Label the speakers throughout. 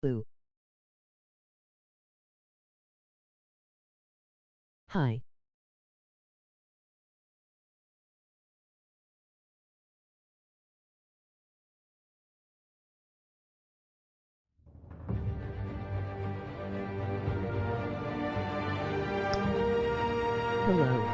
Speaker 1: Boo. Hi. Hello.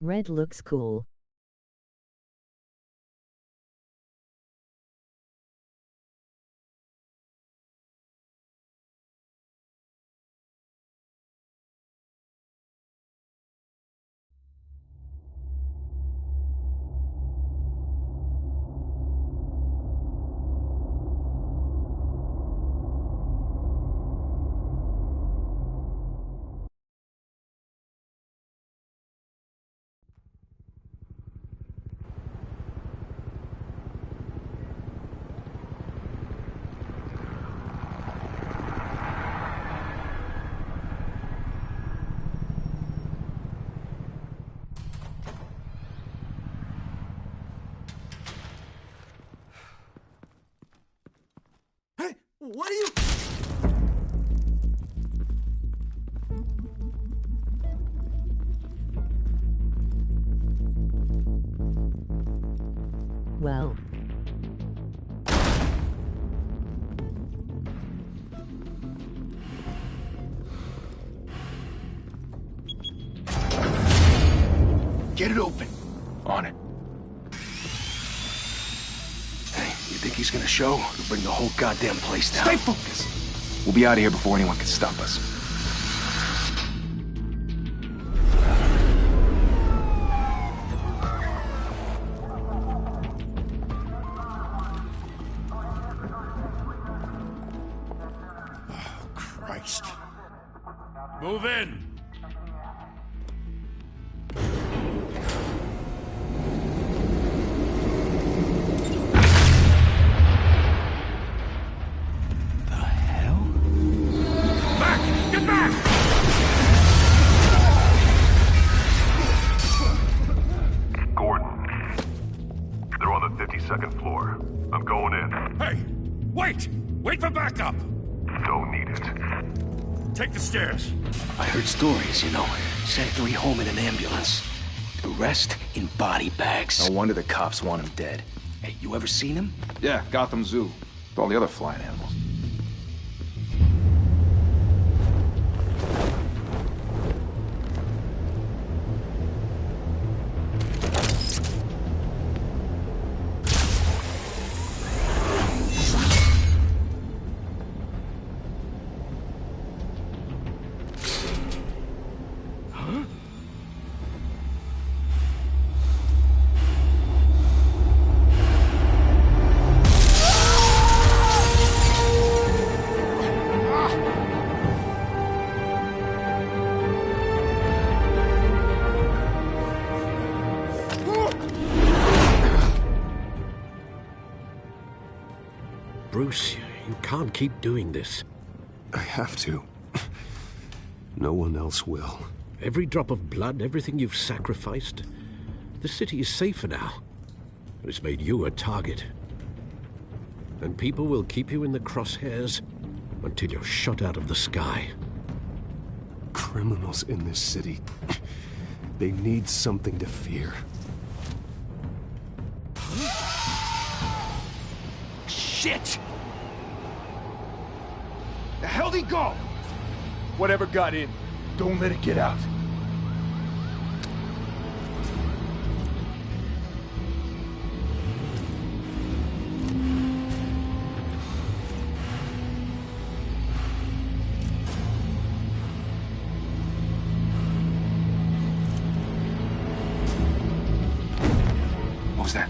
Speaker 1: Red looks cool.
Speaker 2: Hey, what are you...
Speaker 1: Well.
Speaker 3: Get it open. On it. Hey, you think he's gonna show? We'll bring the whole goddamn place down.
Speaker 4: Stay focused. We'll be out of here before anyone can stop us.
Speaker 2: Oh, Christ.
Speaker 5: Move in!
Speaker 3: The hell?
Speaker 5: Back! Get back!
Speaker 6: Gordon. They're on the 52nd floor. I'm going in.
Speaker 5: Hey! Wait! Wait for backup!
Speaker 6: Don't need it.
Speaker 5: Take the stairs.
Speaker 3: I heard stories, you know. Sent 3 home in an ambulance. The rest in body bags.
Speaker 4: No wonder the cops want him dead.
Speaker 3: Hey, you ever seen him?
Speaker 4: Yeah, Gotham Zoo. With all the other flying animals.
Speaker 7: Bruce, you can't keep doing this. I have to. No one else will.
Speaker 8: Every drop of blood, everything you've sacrificed. The city is safer now. But it's made you a target. And people will keep you in the crosshairs until you're shot out of the sky.
Speaker 7: Criminals in this city. They need something to fear.
Speaker 4: Shit! The hell'd he go? Whatever got in, don't let it get out. What was that?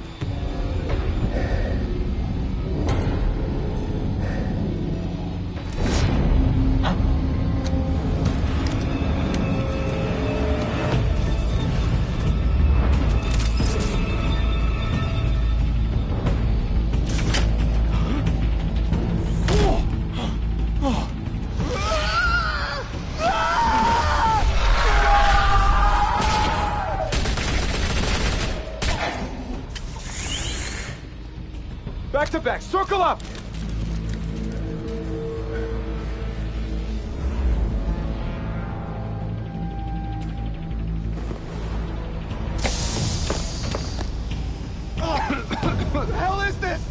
Speaker 4: Back to back, circle up! What the hell is this?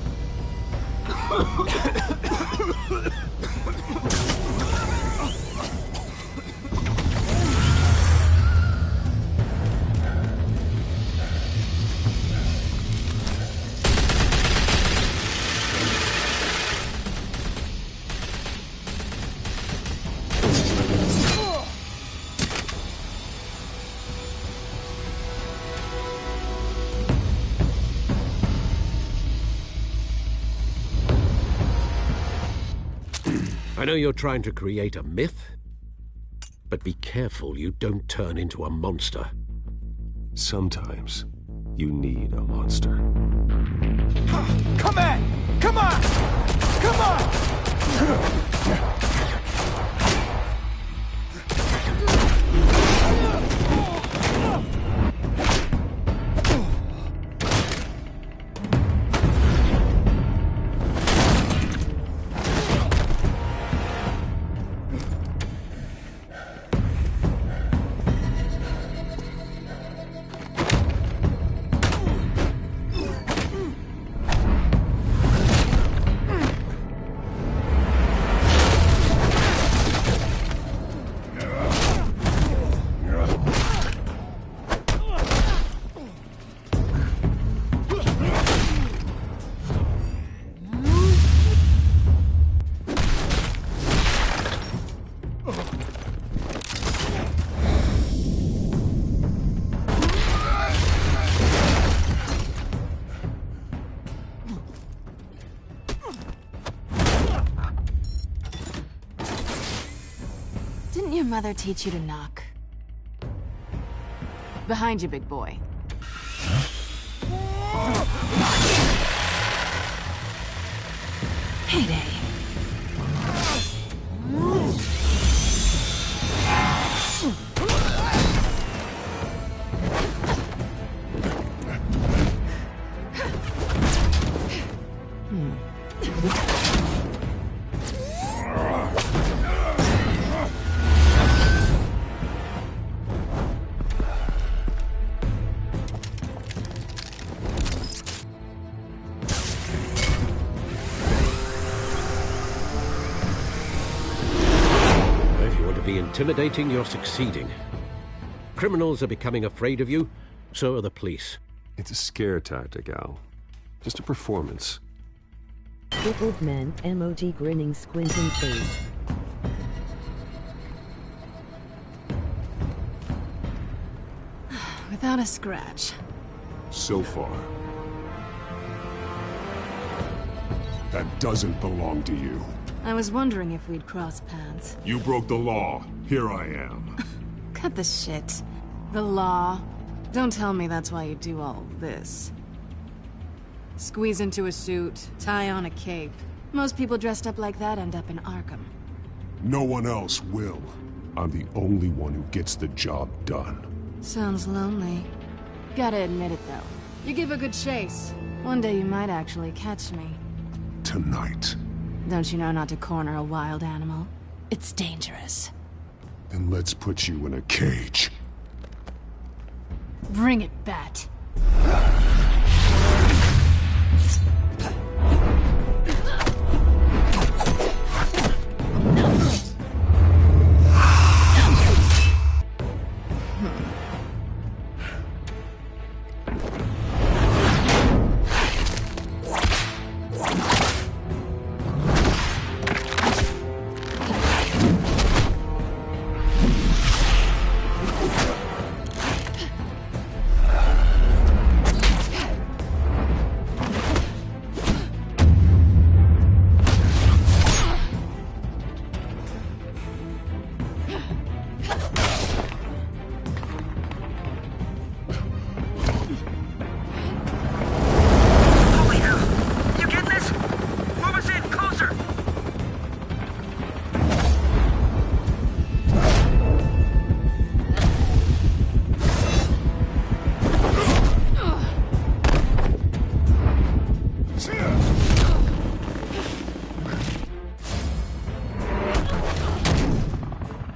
Speaker 8: I know you're trying to create a myth, but be careful you don't turn into a monster.
Speaker 7: Sometimes you need a monster.
Speaker 4: Come on! Come on! Come on!
Speaker 9: Didn't your mother teach you to knock? Behind you, big boy. Heyday.
Speaker 8: Intimidating, you're succeeding. Criminals are becoming afraid of you, so are the police.
Speaker 7: It's a scare tactic, Al. Just a performance.
Speaker 1: Crippled man, emoji grinning squinting face.
Speaker 9: Without a scratch.
Speaker 5: So far. That doesn't belong to you.
Speaker 9: I was wondering if we'd cross paths.
Speaker 5: You broke the law. Here I am.
Speaker 9: Cut the shit. The law. Don't tell me that's why you do all this. Squeeze into a suit, tie on a cape. Most people dressed up like that end up in Arkham.
Speaker 5: No one else will. I'm the only one who gets the job done.
Speaker 9: Sounds lonely. Gotta admit it, though. You give a good chase. One day you might actually catch me.
Speaker 5: Tonight.
Speaker 9: Don't you know not to corner a wild animal? It's dangerous.
Speaker 5: Then let's put you in a cage.
Speaker 9: Bring it, Bat.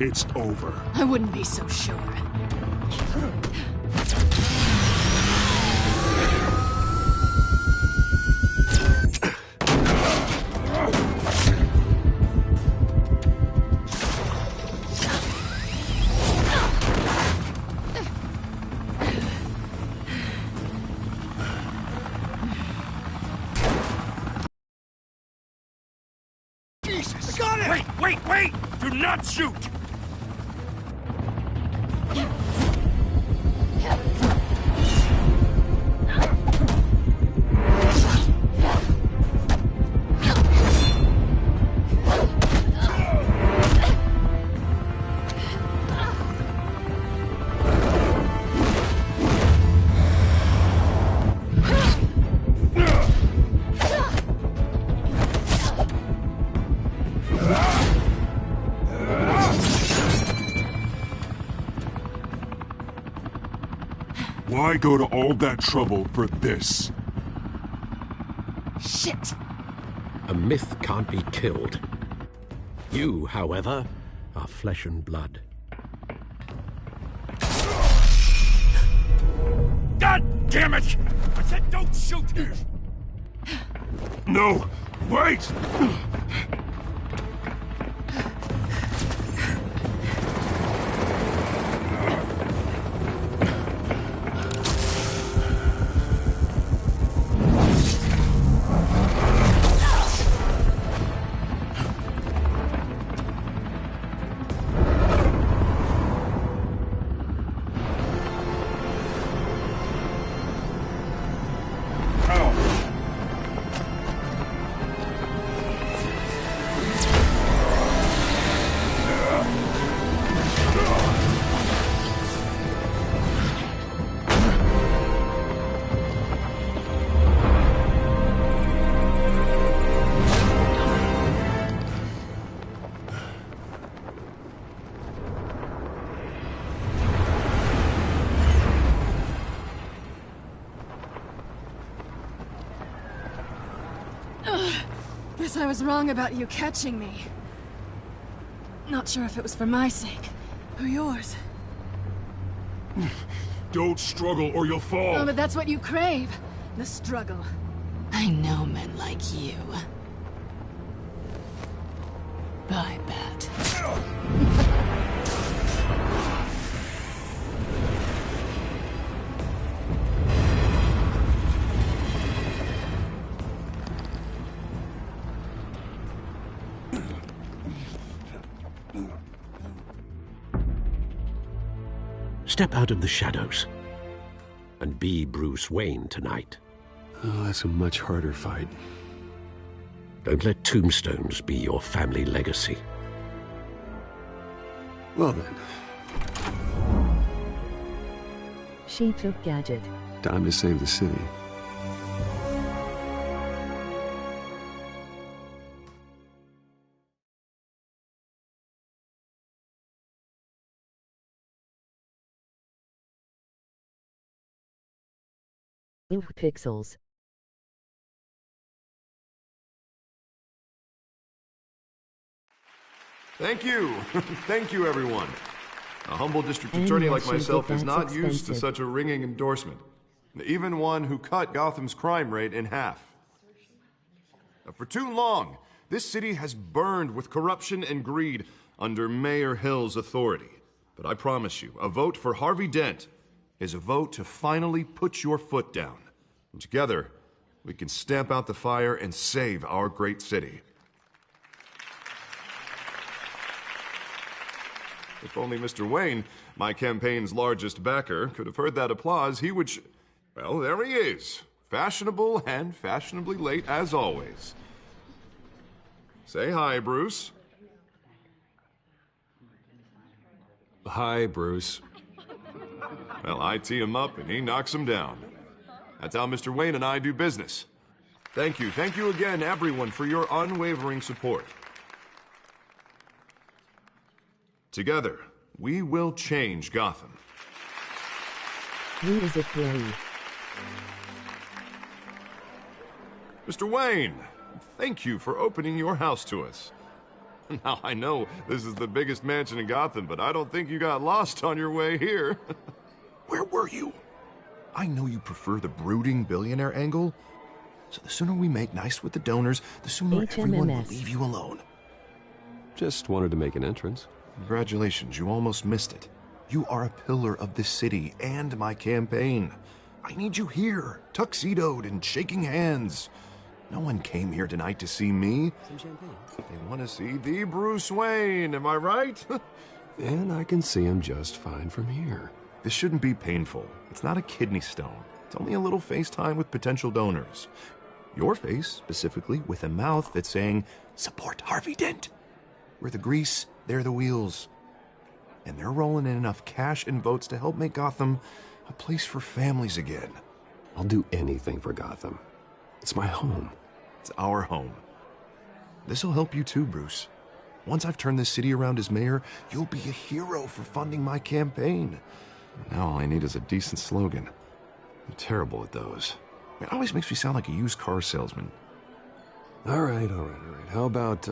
Speaker 5: It's over.
Speaker 9: I wouldn't be so sure.
Speaker 4: Jesus! Got it! Wait! Do not shoot!
Speaker 5: Why go to all that trouble for this?
Speaker 9: Shit!
Speaker 8: A myth can't be killed. You, however, are flesh and blood.
Speaker 4: God damn it! I said don't shoot!
Speaker 5: No! Wait!
Speaker 9: Guess I was wrong about you catching me. Not sure if it was for my sake, or yours.
Speaker 5: Don't struggle or you'll fall!
Speaker 9: Oh, but that's what you crave. The struggle. I know men like you. Bye, Bat.
Speaker 8: Step out of the shadows and be Bruce Wayne tonight.
Speaker 7: Oh, that's a much harder fight.
Speaker 8: Don't let tombstones be your family legacy.
Speaker 7: Well then,
Speaker 1: She took Gadget.
Speaker 7: time to save the city.
Speaker 1: Ooh, pixels.
Speaker 10: Thank you. Thank you, everyone. A humble district
Speaker 1: And
Speaker 10: attorney
Speaker 1: yes,
Speaker 10: like
Speaker 1: you
Speaker 10: myself
Speaker 1: did,
Speaker 10: is
Speaker 1: that's
Speaker 10: not used to
Speaker 1: expensive.
Speaker 10: such a ringing endorsement. Even one who cut Gotham's crime rate in half. For too long, this city has burned with corruption and greed under Mayor Hill's authority. But I promise you, a vote for Harvey Dent is a vote to finally put your foot down. And together, we can stamp out the fire and save our great city. If only Mr. Wayne, my campaign's largest backer, could have heard that applause, he would well, there he is. Fashionable and fashionably late as always. Say hi, Bruce.
Speaker 7: Hi, Bruce.
Speaker 10: Well, I tee him up and he knocks him down. That's how Mr. Wayne and I do business. Thank you again, everyone, for your unwavering support. Together, we will change Gotham.
Speaker 1: Who is it, Gray?
Speaker 10: Mr. Wayne, thank you for opening your house to us. Now, I know this is the biggest mansion in Gotham, but I don't think you got lost on your way here. Where were you? I know you prefer the brooding billionaire angle, so the sooner we make nice with the donors, the sooner everyone will
Speaker 1: HMMS.
Speaker 10: leave you alone.
Speaker 7: Just wanted to make an entrance.
Speaker 10: Congratulations, you almost missed it. You are a pillar of this city and my campaign. I need you here, tuxedoed and shaking hands. No one came here tonight to see me.
Speaker 7: Some champagne.
Speaker 10: They want to see the Bruce Wayne, am I right?
Speaker 7: And I can see him just fine from here.
Speaker 10: This shouldn't be painful. It's not a kidney stone. It's only a little FaceTime with potential donors. Your face, specifically, with a mouth that's saying, support Harvey Dent. We're the grease, they're the wheels. And they're rolling in enough cash and votes to help make Gotham a place for families again.
Speaker 7: I'll do anything for Gotham. It's my home.
Speaker 10: It's our home. This'll help you too, Bruce. Once I've turned this city around as mayor, you'll be a hero for funding my campaign. Now all I need is a decent slogan. I'm terrible at those. It always makes me sound like a used car salesman.
Speaker 7: All right. How about,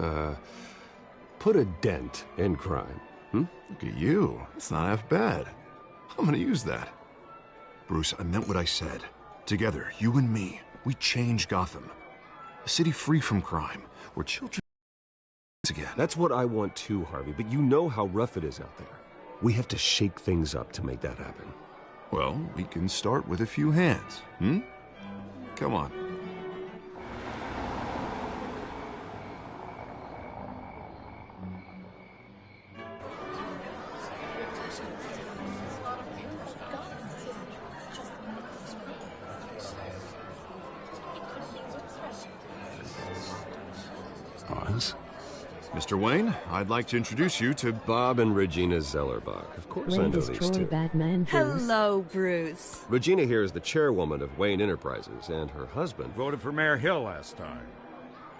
Speaker 7: put a dent in crime?
Speaker 10: Look at you. It's not half bad. I'm gonna use that. Bruce, I meant what I said. Together, you and me, we change Gotham. A city free from crime, where children again.
Speaker 7: That's what I want too, Harvey, but you know how rough it is out there. We have to shake things up to make that happen.
Speaker 10: Well, we can start with a few hands, Come on.
Speaker 7: Oz?
Speaker 10: Mr. Wayne, I'd like to introduce you to
Speaker 7: Bob and Regina Zellerbach. Of course I
Speaker 1: Ray
Speaker 7: know these
Speaker 1: destroy
Speaker 7: two.
Speaker 1: Batman Bruce.
Speaker 11: Hello, Bruce.
Speaker 7: Regina here is the chairwoman of Wayne Enterprises, and her husband...
Speaker 12: Voted for Mayor Hill last time.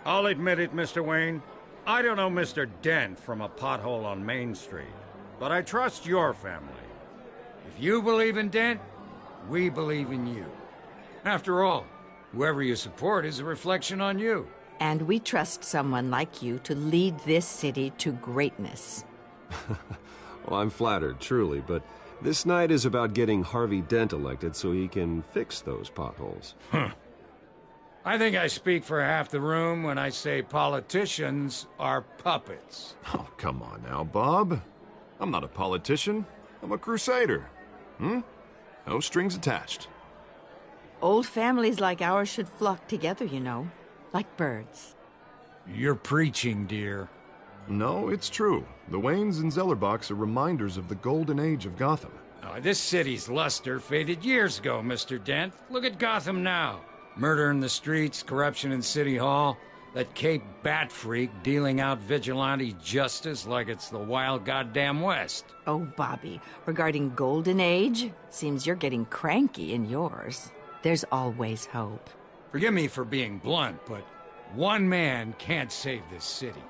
Speaker 12: I'll admit it, Mr. Wayne. I don't know Mr. Dent from a pothole on Main Street, but I trust your family. If you believe in Dent, we believe in you. After all, whoever you support is a reflection on you.
Speaker 11: And we trust someone like you to lead this city to greatness.
Speaker 7: Well, I'm flattered, truly, but this night is about getting Harvey Dent elected so he can fix those potholes.
Speaker 12: I think I speak for half the room when I say politicians are puppets.
Speaker 10: Oh, come on now, Bob. I'm not a politician. I'm a crusader. No strings attached.
Speaker 11: Old families like ours should flock together, you know, like birds.
Speaker 12: You're preaching, dear.
Speaker 10: No, it's true. The Waynes and Zellerbachs are reminders of the golden age of Gotham.
Speaker 12: Oh, this city's luster faded years ago, Mr. Dent. Look at Gotham now. Murder in the streets, corruption in City Hall, that Cape Bat freak dealing out vigilante justice like it's the wild goddamn West.
Speaker 11: Oh, Bobby, regarding Golden Age, seems you're getting cranky in yours. There's always hope.
Speaker 12: Forgive me for being blunt, but one man can't save this city.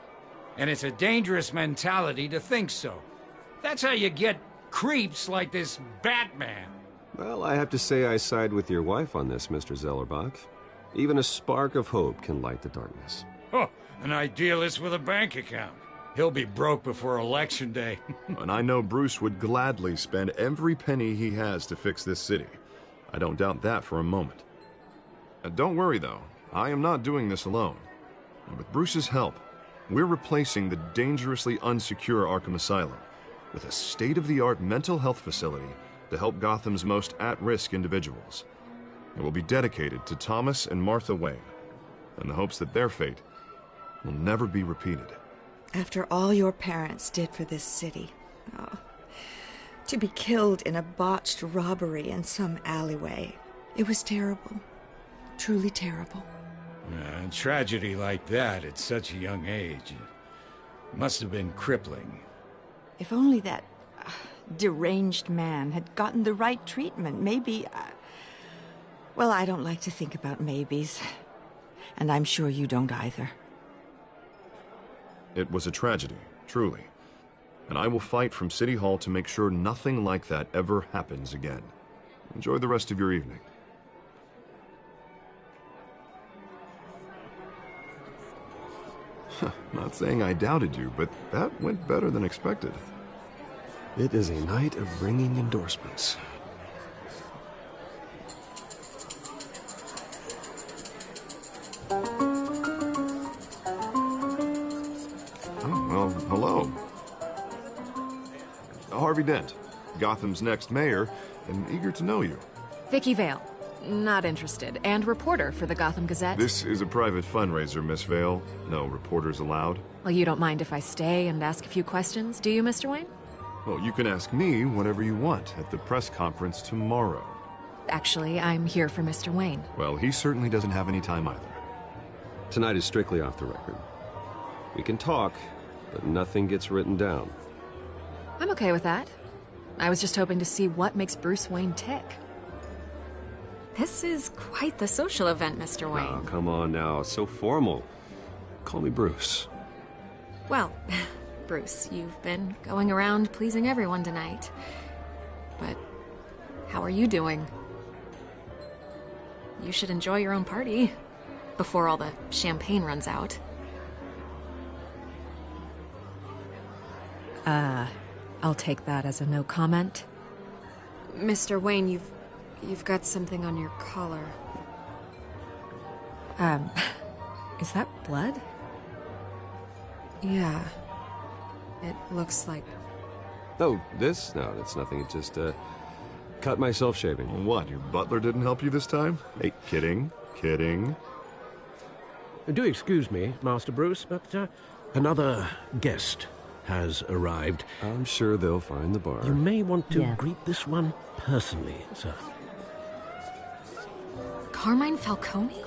Speaker 12: And it's a dangerous mentality to think so. That's how you get creeps like this Batman.
Speaker 7: Well, I have to say I side with your wife on this, Mr. Zellerbach. Even a spark of hope can light the darkness.
Speaker 12: Oh, an idealist with a bank account. He'll be broke before Election Day.
Speaker 10: And I know Bruce would gladly spend every penny he has to fix this city. I don't doubt that for a moment. Don't worry, though. I am not doing this alone. And with Bruce's help, we're replacing the dangerously unsecure Arkham Asylum with a state-of-the-art mental health facility to help Gotham's most at-risk individuals. It will be dedicated to Thomas and Martha Wayne, in the hopes that their fate will never be repeated.
Speaker 13: After all your parents did for this city, to be killed in a botched robbery in some alleyway, it was terrible. Truly terrible.
Speaker 12: A tragedy like that at such a young age must have been crippling.
Speaker 11: If only that deranged man had gotten the right treatment, maybe... Well, I don't like to think about maybes. And I'm sure you don't either.
Speaker 10: It was a tragedy, truly. And I will fight from City Hall to make sure nothing like that ever happens again. Enjoy the rest of your evening. Not saying I doubted you, but that went better than expected.
Speaker 7: It is a night of ringing endorsements.
Speaker 10: Oh, well, hello. Harvey Dent, Gotham's next mayor, and eager to know you.
Speaker 14: Vicky Vale. Not interested. And reporter for the Gotham Gazette.
Speaker 10: This is a private fundraiser, Miss Vale. No reporters allowed.
Speaker 14: Well, you don't mind if I stay and ask a few questions, do you, Mr. Wayne?
Speaker 10: Well, you can ask me whatever you want at the press conference tomorrow.
Speaker 14: Actually, I'm here for Mr. Wayne.
Speaker 10: Well, he certainly doesn't have any time either.
Speaker 7: Tonight is strictly off the record. We can talk, but nothing gets written down.
Speaker 14: I'm okay with that. I was just hoping to see what makes Bruce Wayne tick. This is quite the social event, Mr. Wayne.
Speaker 7: Oh, come on now. So formal. Call me Bruce.
Speaker 14: Well, Bruce, you've been going around pleasing everyone tonight. But how are you doing? You should enjoy your own party before all the champagne runs out. I'll take that as a no comment.
Speaker 9: Mr. Wayne, you've got something on your collar.
Speaker 14: Is that blood?
Speaker 9: Yeah. It looks like...
Speaker 7: Oh, this? No, that's nothing. It just, cut myself shaving.
Speaker 10: What, your butler didn't help you this time? Hey, kidding.
Speaker 8: Do excuse me, Master Bruce, but another guest has arrived.
Speaker 7: I'm sure they'll find the bar.
Speaker 8: You may want to greet this one personally, sir.
Speaker 14: Carmine Falcone?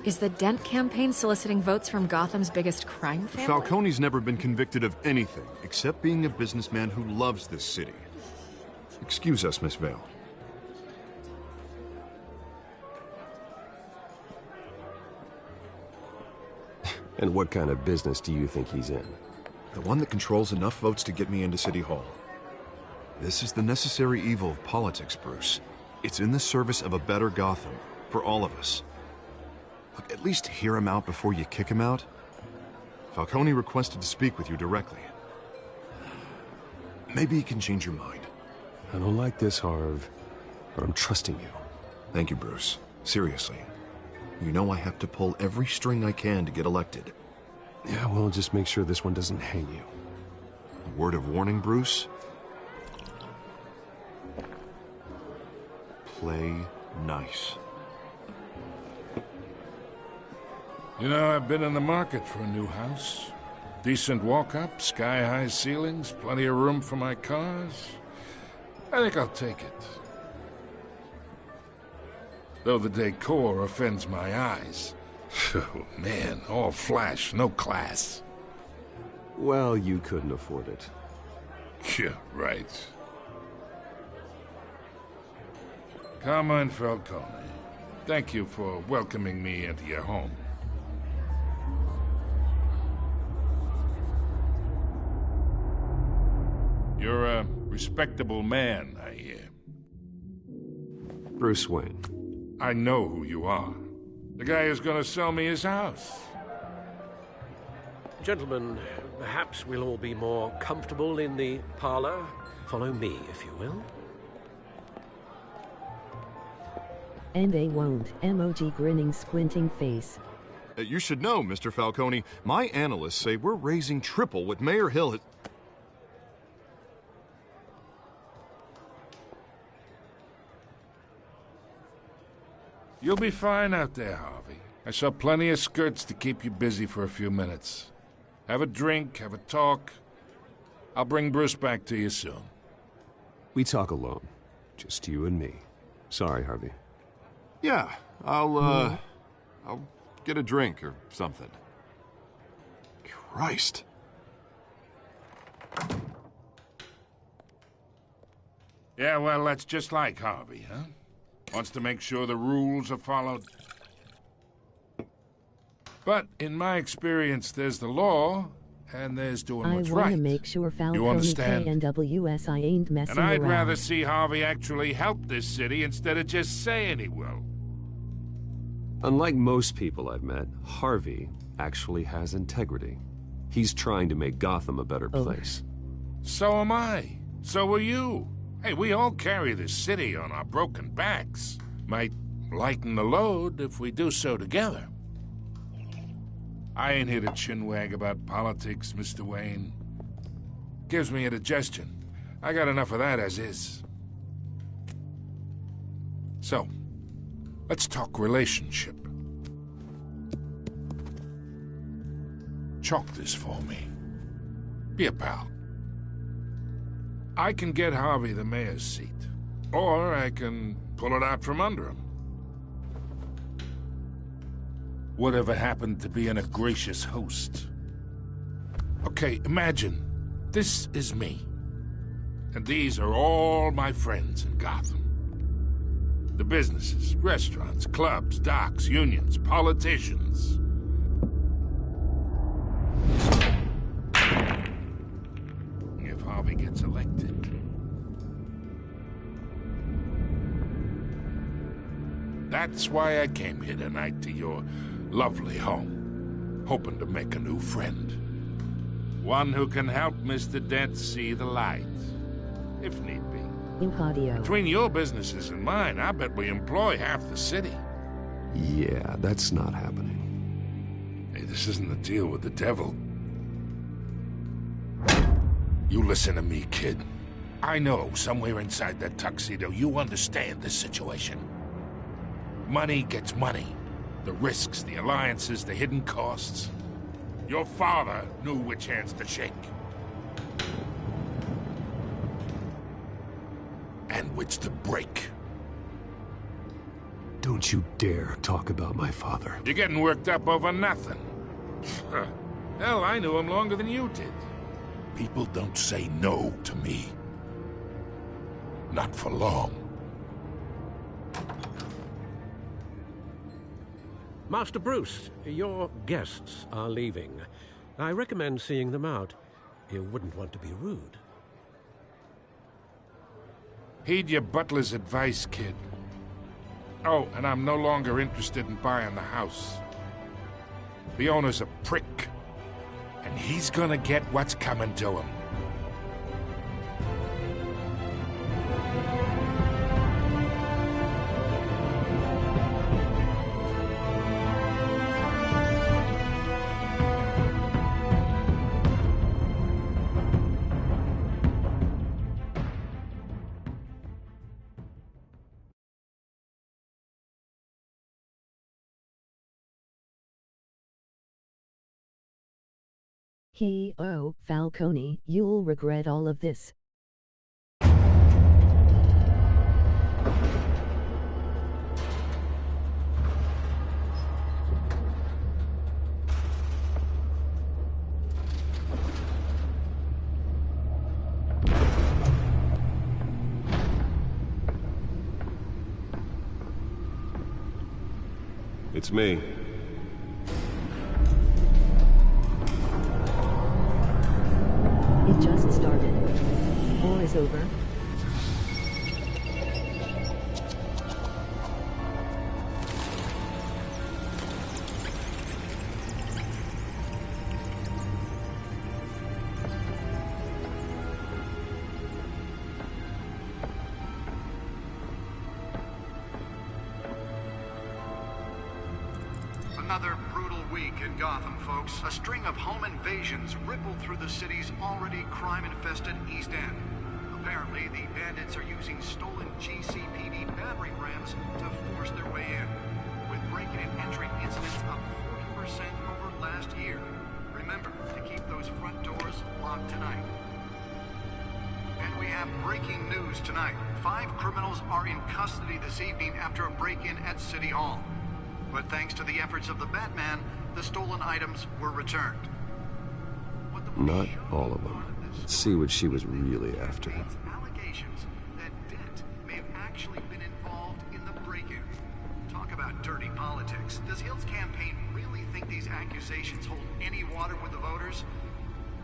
Speaker 14: Is the Dent campaign soliciting votes from Gotham's biggest crime family?
Speaker 10: Falcone's never been convicted of anything except being a businessman who loves this city. Excuse us, Miss Vale.
Speaker 7: And what kind of business do you think he's in?
Speaker 10: The one that controls enough votes to get me into City Hall. This is the necessary evil of politics, Bruce. It's in the service of a better Gotham, for all of us. Look, at least hear him out before you kick him out. Falcone requested to speak with you directly. Maybe he can change your mind.
Speaker 7: I don't like this, Harv, but I'm trusting you.
Speaker 10: Thank you, Bruce. Seriously. You know I have to pull every string I can to get elected.
Speaker 7: Yeah, well, just make sure this one doesn't hang you.
Speaker 10: A word of warning, Bruce? Play nice.
Speaker 15: You know, I've been in the market for a new house. Decent walk-up, sky-high ceilings, plenty of room for my cars. I think I'll take it. Though the decor offends my eyes. Oh, man, all flash, no class.
Speaker 7: Well, you couldn't afford it.
Speaker 15: Yeah, right. Carmine Falcone, thank you for welcoming me into your home. You're a respectable man, I hear.
Speaker 7: Bruce Wayne.
Speaker 15: I know who you are. The guy who's gonna sell me his house.
Speaker 8: Gentlemen, perhaps we'll all be more comfortable in the parlor. Follow me, if you will.
Speaker 1: And they won't. Emoji grinning squinting face.
Speaker 10: You should know, Mr. Falcone, my analysts say we're raising triple what Mayor Hill has...
Speaker 15: You'll be fine out there, Harvey. I saw plenty of skirts to keep you busy for a few minutes. Have a drink, have a talk. I'll bring Bruce back to you soon.
Speaker 7: We talk alone. Just you and me. Sorry, Harvey.
Speaker 10: Yeah, I'll get a drink or something. Christ.
Speaker 15: Yeah, well, that's just like Harvey, huh? Wants to make sure the rules are followed. But in my experience, there's the law, and there's doing what's right.
Speaker 1: I want to make sure Falcone
Speaker 15: understand?
Speaker 1: and WSI ain't messing
Speaker 15: And I'd
Speaker 1: around.
Speaker 15: rather see Harvey actually help this city instead of just saying he will.
Speaker 7: Unlike most people I've met, Harvey actually has integrity. He's trying to make Gotham a better place.
Speaker 15: So am I. So are you. Hey, we all carry this city on our broken backs. Might lighten the load if we do so together. I ain't here to chinwag about politics, Mr. Wayne. Gives me indigestion. I got enough of that as is. So, let's talk relationship. Chalk this for me. Be a pal. I can get Harvey the mayor's seat, or I can pull it out from under him. Whatever happened to being a gracious host? Okay, imagine, this is me. And these are all my friends in Gotham. The businesses, restaurants, clubs, docks, unions, politicians. If Harvey gets elected... That's why I came here tonight to your lovely home, hoping to make a new friend. One who can help Mr. Dent see the light, if need be. Between your businesses and mine, I bet we employ half the city.
Speaker 7: Yeah, that's not happening.
Speaker 15: Hey, this isn't a deal with the devil. You listen to me, kid. I know somewhere inside that tuxedo you understand this situation. Money gets money. The risks, the alliances, the hidden costs. Your father knew which hands to shake. And which to break.
Speaker 7: Don't you dare talk about my father.
Speaker 15: You're getting worked up over nothing. Hell, I knew him longer than you did. People don't say no to me. Not for long.
Speaker 8: Master Bruce, your guests are leaving. I recommend seeing them out. You wouldn't want to be rude.
Speaker 15: Heed your butler's advice, kid. Oh, and I'm no longer interested in buying the house. The owner's a prick, and he's gonna get what's coming to him.
Speaker 1: Oh, Falcone, you'll regret all of this.
Speaker 7: It's me.
Speaker 1: It just started. War is over.
Speaker 16: another brutal week in Gotham, folks. A string of home invasions ripple through the city's already crime-infested East End. Apparently, the bandits are using stolen GCPD battering rams to force their way in, with breaking and entering incidents up 40% over last year. Remember to keep those front doors locked tonight. And we have breaking news tonight. 5 criminals are in custody this evening after a break-in at City Hall. But thanks to the efforts of the Batman, the stolen items were returned.
Speaker 7: Not all of them. Let's see what she was really after.
Speaker 16: Allegations that Dent may have actually been involved in the break-in. Talk about dirty politics. Does Hill's campaign really think these accusations hold any water with the voters?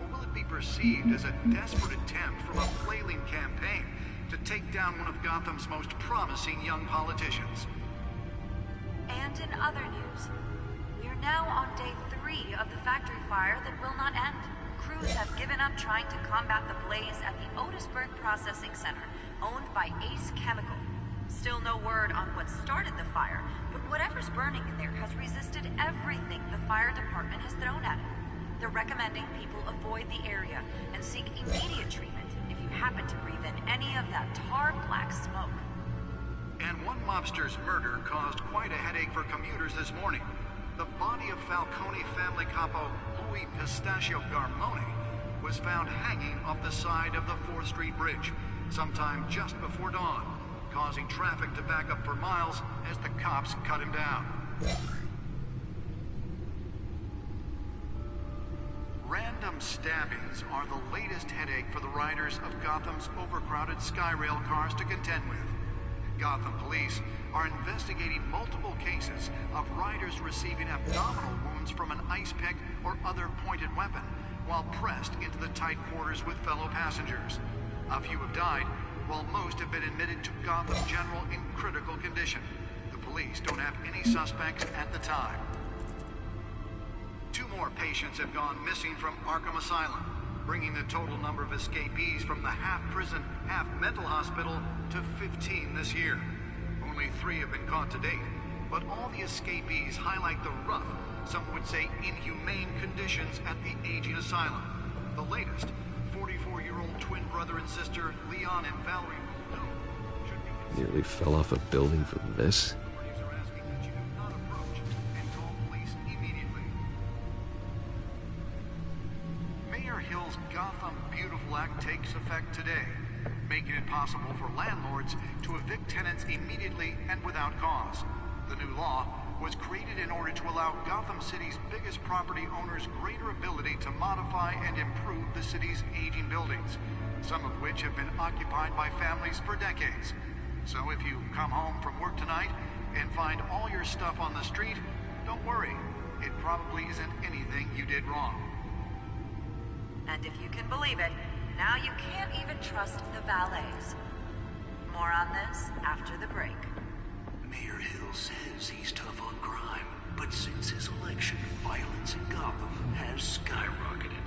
Speaker 16: Or will it be perceived as a desperate attempt from a flailing campaign to take down one of Gotham's most promising young politicians?
Speaker 17: And in other news, we are now on day 3 of the factory fire that will not end. Crews have given up trying to combat the blaze at the Otisburg Processing Center, owned by Ace Chemical. Still no word on what started the fire, but whatever's burning in there has resisted everything the fire department has thrown at it. They're recommending people avoid the area and seek immediate treatment if you happen to breathe in any of that tar black smoke.
Speaker 16: And one mobster's murder caused quite a headache for commuters this morning. The body of Falcone family capo Louis Pistachio Garmone was found hanging off the side of the 4th Street Bridge sometime just before dawn, causing traffic to back up for miles as the cops cut him down. Random stabbings are the latest headache for the riders of Gotham's overcrowded Skyrail cars to contend with. Gotham police are investigating multiple cases of riders receiving abdominal wounds from an ice pick or other pointed weapon while pressed into the tight quarters with fellow passengers. A few have died, while most have been admitted to Gotham General in critical condition. The police don't have any suspects at the time. 2 more patients have gone missing from Arkham Asylum, bringing the total number of escapees from the half-prison, half-mental hospital to 15 this year. Only 3 have been caught to date, but all the escapees highlight the rough, some would say inhumane conditions at the aging asylum. The latest, 44-year-old twin brother and sister Leon and Valerie
Speaker 7: Nearly fell off a building for this?
Speaker 16: Mayor Hill's Gotham Beautiful Act takes effect today, making it possible for landlords to evict tenants immediately and without cause. The new law was created in order to allow Gotham City's biggest property owners greater ability to modify and improve the city's aging buildings, some of which have been occupied by families for decades. So if you come home from work tonight and find all your stuff on the street, don't worry. It probably isn't anything you did wrong.
Speaker 17: And if you can believe it, now you can't even trust the valets. More on this after the break.
Speaker 3: Mayor Hill says he's tough on crime, but since his election, violence in Gotham has skyrocketed.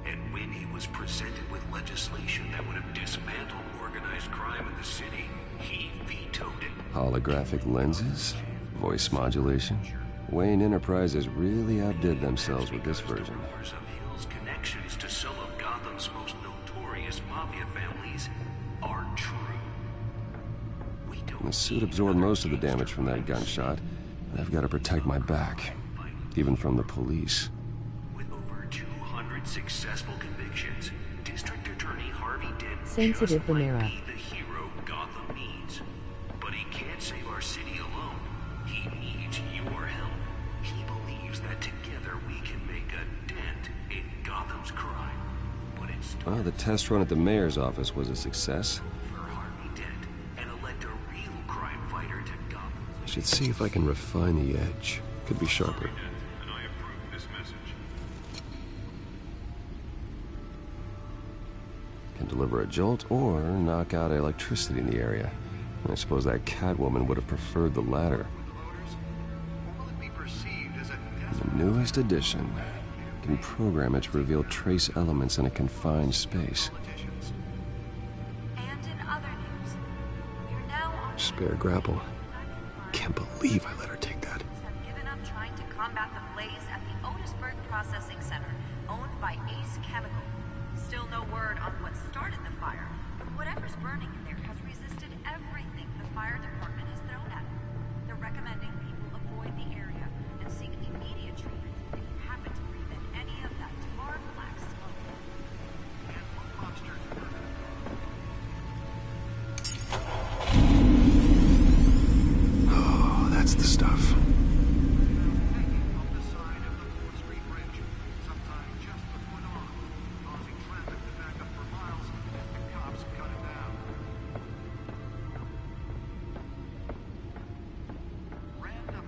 Speaker 3: And when he was presented with legislation that would have dismantled organized crime in the city, he vetoed it.
Speaker 7: Holographic lenses? Voice modulation? Wayne Enterprises really outdid themselves with this version.
Speaker 3: Rumors of Hill's connections to some of Gotham's most notorious mafia families are true.
Speaker 7: The suit absorbed most of the damage from that gunshot, and I've got to protect my back, even from the police.
Speaker 3: With over 200 successful convictions, District Attorney Harvey Dent
Speaker 1: Sensitive
Speaker 3: just might
Speaker 1: Vanera.
Speaker 3: be the hero Gotham needs. But he can't save our city alone. He needs your help. He believes that together we can make a dent in Gotham's crime. But it's
Speaker 7: Well, the test run at the mayor's office was a success.
Speaker 3: for Harvey Dent and elect a real crime fighter to Gotham.
Speaker 7: I should see if I can refine the edge. Could be sharper.
Speaker 6: And I approve this message.
Speaker 7: Can deliver a jolt or knock out electricity in the area. I suppose that Catwoman would have preferred the latter. The newest edition can program it to reveal trace elements in a confined space.
Speaker 17: And in other news, you're now on
Speaker 7: Spare grapple. Can't believe I let her take that.
Speaker 17: have given up center owned by Ace Chemical. Still no word on what started the fire, but whatever's burning in there has resisted everything the fire department has thrown at it. They're recommending people avoid the area and seek immediate treatment if you happen to breathe in any of that tar black smoke.
Speaker 16: And what monsters were there?
Speaker 10: Oh, that's the stuff.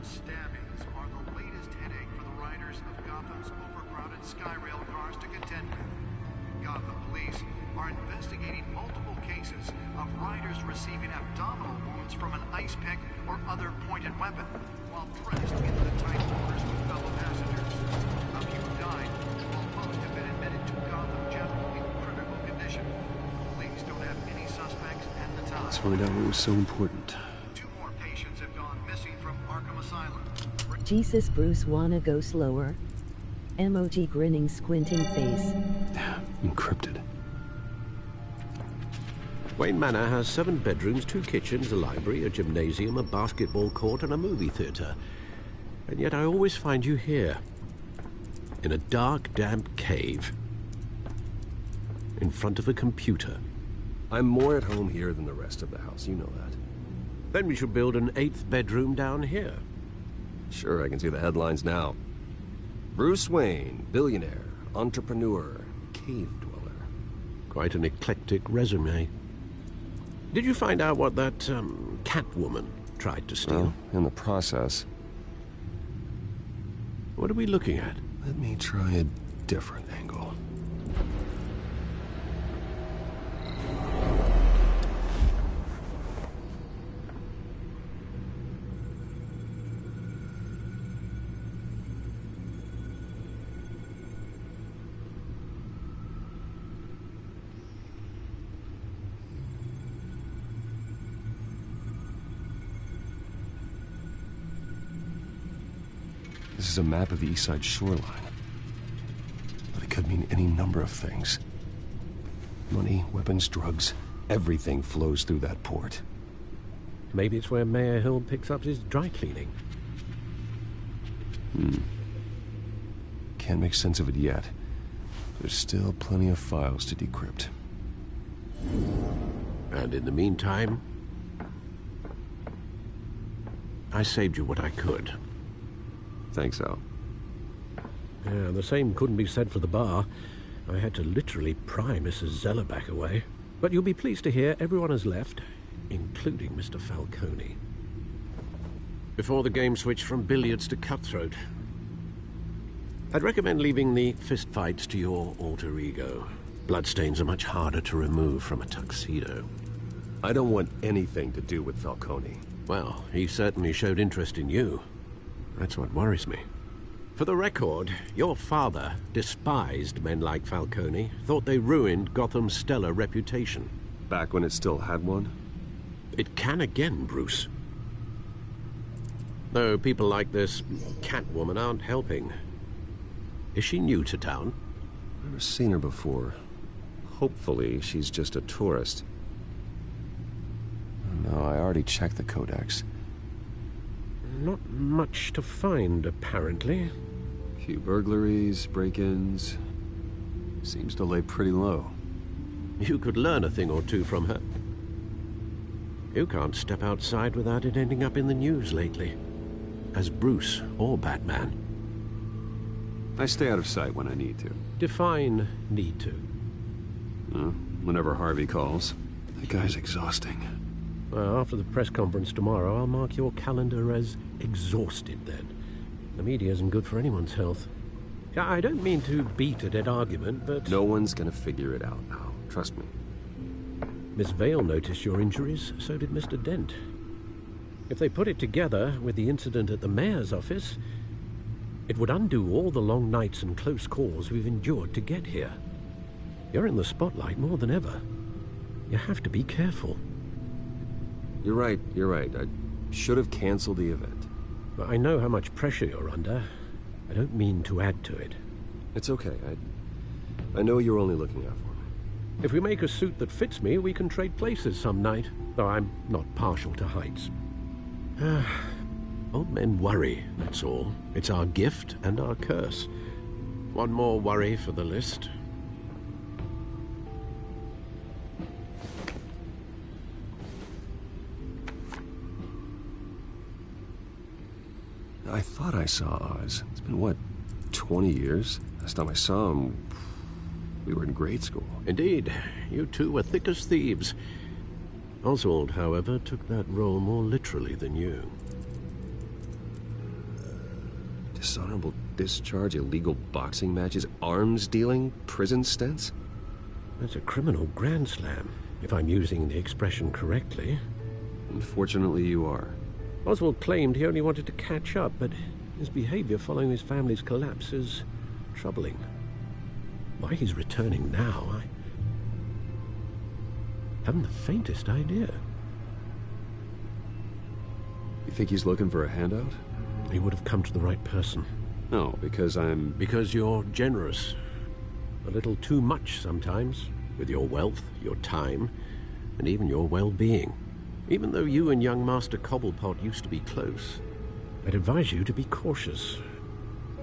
Speaker 16: Stabbings are the latest headache for the riders of Gotham's overcrowded Skyrail cars to contend with. Gotham police are investigating multiple cases of riders receiving abdominal wounds from an ice pick or other pointed weapon while pressed into the tight quarters with fellow passengers. A few died, while most have been admitted to Gotham General in critical condition. Police don't have any suspects at the time.
Speaker 7: Let's find out what was so important.
Speaker 1: Jesus, Bruce, wanna go slower? Emoji grinning squinting face.
Speaker 7: Encrypted.
Speaker 8: Wayne Manor has 7 bedrooms, 2 kitchens, a library, a gymnasium, a basketball court, and a movie theater. And yet I always find you here. In a dark, damp cave. In front of a computer.
Speaker 7: I'm more at home here than the rest of the house, you know that.
Speaker 8: Then we should build an 8th bedroom down here.
Speaker 7: Sure, I can see the headlines now. Bruce Wayne, billionaire, entrepreneur, cave dweller.
Speaker 8: Quite an eclectic resume. Did you find out what that, Catwoman tried to steal?
Speaker 7: Well, in the process.
Speaker 8: What are we looking at?
Speaker 7: Let me try a different angle. This is a map of the East Side shoreline. But it could mean any number of things. Money, weapons, drugs, everything flows through that port.
Speaker 8: Maybe it's where Mayor Hill picks up his dry cleaning.
Speaker 7: Can't make sense of it yet. There's still plenty of files to decrypt.
Speaker 8: And in the meantime, I saved you what I could.
Speaker 7: Thanks, Al.
Speaker 8: Yeah, the same couldn't be said for the bar. I had to literally pry Mrs. Zellerback away. But you'll be pleased to hear everyone has left, including Mr. Falcone. Before the game switched from billiards to cutthroat. I'd recommend leaving the fistfights to your alter ego. Bloodstains are much harder to remove from a tuxedo.
Speaker 7: I don't want anything to do with Falcone.
Speaker 8: Well, he certainly showed interest in you. That's what worries me. For the record, your father despised men like Falcone, thought they ruined Gotham's stellar reputation.
Speaker 7: Back when it still had one?
Speaker 8: It can again, Bruce. Though people like this Catwoman aren't helping. Is she new to town?
Speaker 7: Never seen her before. Hopefully, she's just a tourist. No, I already checked the codex.
Speaker 8: Not much to find, apparently.
Speaker 7: Few burglaries, break-ins. Seems to lay pretty low.
Speaker 8: You could learn a thing or two from her. You can't step outside without it ending up in the news lately. As Bruce or Batman.
Speaker 7: I stay out of sight when I need to.
Speaker 8: Define need to.
Speaker 7: Whenever Harvey calls. That guy's exhausting.
Speaker 8: Well, after the press conference tomorrow, I'll mark your calendar as exhausted then. The media isn't good for anyone's health. I don't mean to beat a dead argument, but...
Speaker 7: No one's gonna figure it out now. Trust me.
Speaker 8: Miss Vale noticed your injuries, so did Mr. Dent. If they put it together with the incident at the mayor's office, it would undo all the long nights and close calls we've endured to get here. You're in the spotlight more than ever. You have to be careful.
Speaker 7: You're right. I should have canceled the event.
Speaker 8: But I know how much pressure you're under. I don't mean to add to it.
Speaker 7: It's okay. I know you're only looking out for me.
Speaker 8: If we make a suit that fits me, we can trade places some night, though I'm not partial to heights. Old men worry, that's all. It's our gift and our curse. One more worry for the list.
Speaker 7: I thought I saw Oz. It's been, what, 20 years? Last time I saw him, we were in grade school.
Speaker 8: Indeed. You two were thick as thieves. Oswald, however, took that role more literally than you.
Speaker 7: Dishonorable discharge, illegal boxing matches, arms dealing, prison stints?
Speaker 8: That's a criminal grand slam, if I'm using the expression correctly.
Speaker 7: Unfortunately, you are.
Speaker 8: Oswald claimed he only wanted to catch up, but his behavior following his family's collapse is troubling. Why he's returning now, I haven't the faintest idea.
Speaker 7: You think he's looking for a handout?
Speaker 8: He would have come to the right person.
Speaker 7: No, because I'm...
Speaker 8: Because you're generous. A little too much sometimes, with your wealth, your time, and even your well-being. Even though you and young Master Cobblepot used to be close, I'd advise you to be cautious.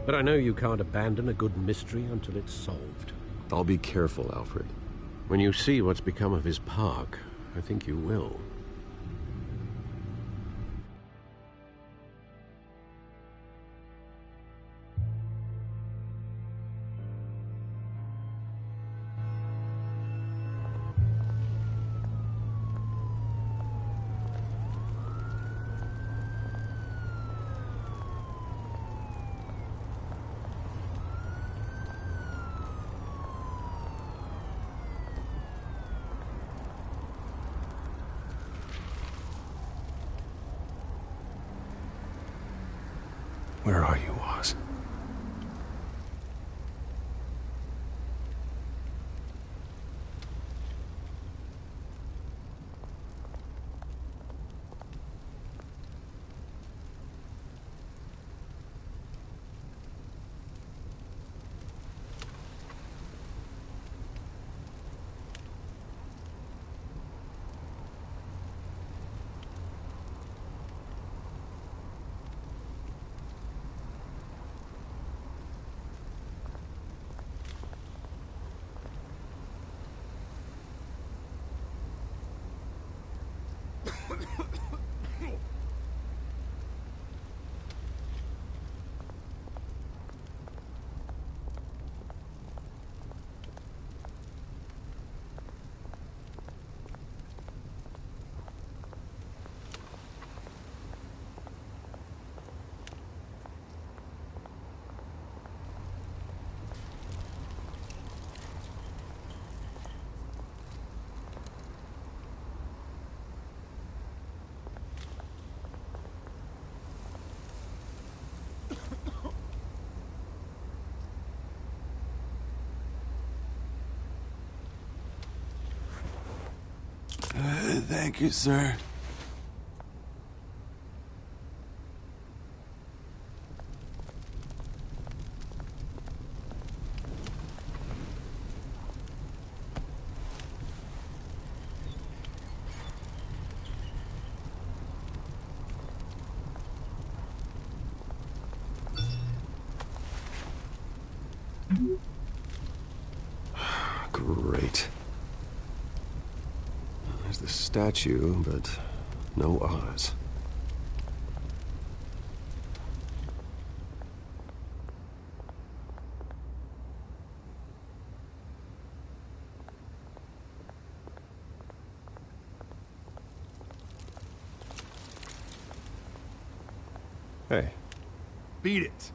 Speaker 8: But I know you can't abandon a good mystery until it's solved.
Speaker 7: I'll be careful, Alfred.
Speaker 8: When you see what's become of his park, I think you will.
Speaker 7: Where are you, Oz?
Speaker 2: Thank you, sir.
Speaker 7: Great. There's the statue, but no Oz. Hey.
Speaker 2: Beat it.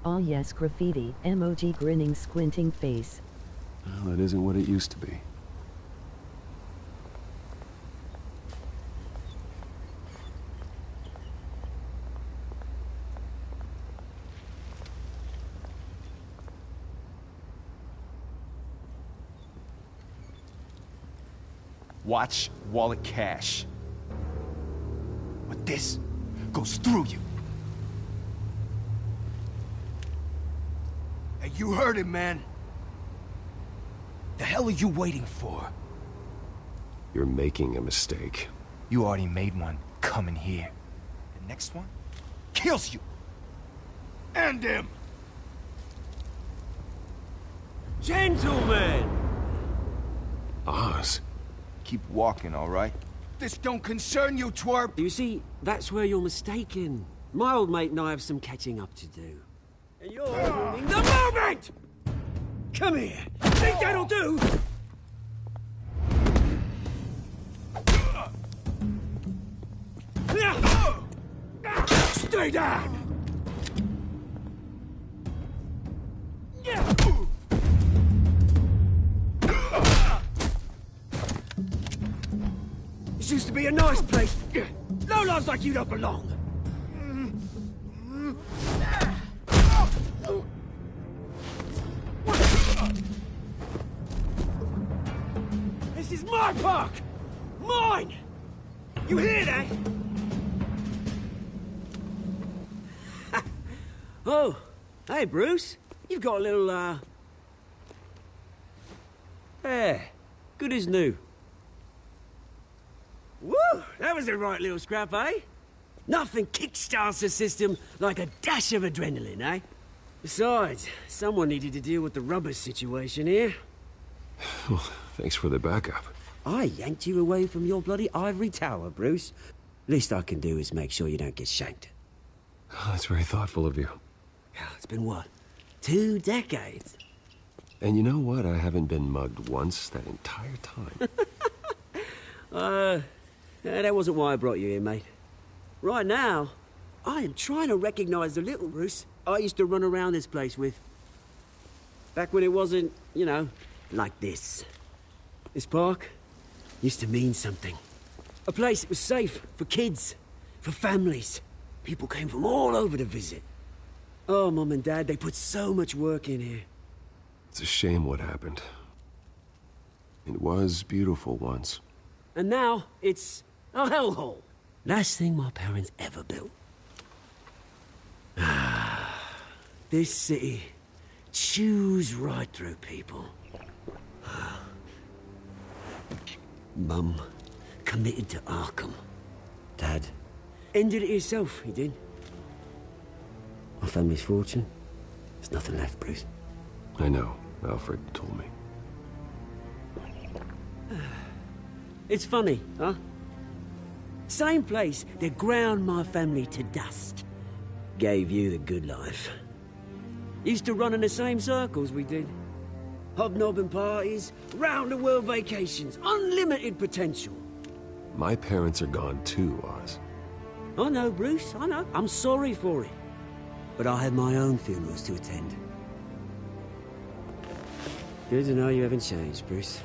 Speaker 1: Oh yes, graffiti. Emoji grinning squinting face.
Speaker 7: Well, that isn't what it used to be.
Speaker 4: Watch wallet cash. But this goes through you. Hey, you heard it, man. The hell are you waiting for?
Speaker 7: You're making a mistake.
Speaker 4: You already made one coming here. The next one kills you. And him.
Speaker 18: Gentlemen!
Speaker 7: Oz.
Speaker 4: Keep walking, all right? This don't concern you, twerp!
Speaker 18: You see, that's where you're mistaken. My old mate and I have some catching up to do. And you're ruining the moment! Come here! Think that'll do? Stay down! This used to be a nice place. No lives like you don't belong. This is my park! Mine! You hear that? Oh, hey, Bruce. You've got a little, There. Good as new. Woo! That was a right little scrap, eh? Nothing kickstarts the system like a dash of adrenaline, eh? Besides, someone needed to deal with the rubber situation here.
Speaker 7: Well, thanks for the backup.
Speaker 18: I yanked you away from your bloody ivory tower, Bruce. Least I can do is make sure you don't get shanked.
Speaker 7: Oh, that's very thoughtful of you.
Speaker 18: It's been what? 2 decades?
Speaker 7: And you know what? I haven't been mugged once that entire time.
Speaker 18: That wasn't why I brought you here, mate. Right now, I am trying to recognize the little Bruce I used to run around this place with. Back when it wasn't, you know, like this. This park used to mean something. A place that was safe for kids, for families. People came from all over to visit. Oh, Mum and Dad, they put so much work in here.
Speaker 7: It's a shame what happened. It was beautiful once.
Speaker 18: And now, it's a hellhole. Last thing my parents ever built. This city chews right through people. Mum committed to Arkham. Dad ended it himself, he did. My family's fortune, there's nothing left, Bruce.
Speaker 7: I know. Alfred told me.
Speaker 18: It's funny, huh? Same place that ground my family to dust. Gave you the good life. Used to run in the same circles we did. Hobnobbing parties, round-the-world vacations, unlimited potential.
Speaker 7: My parents are gone too, Oz.
Speaker 18: I know, Bruce, I know. I'm sorry for it. But I have my own funerals to attend. Good to know you haven't changed, Bruce.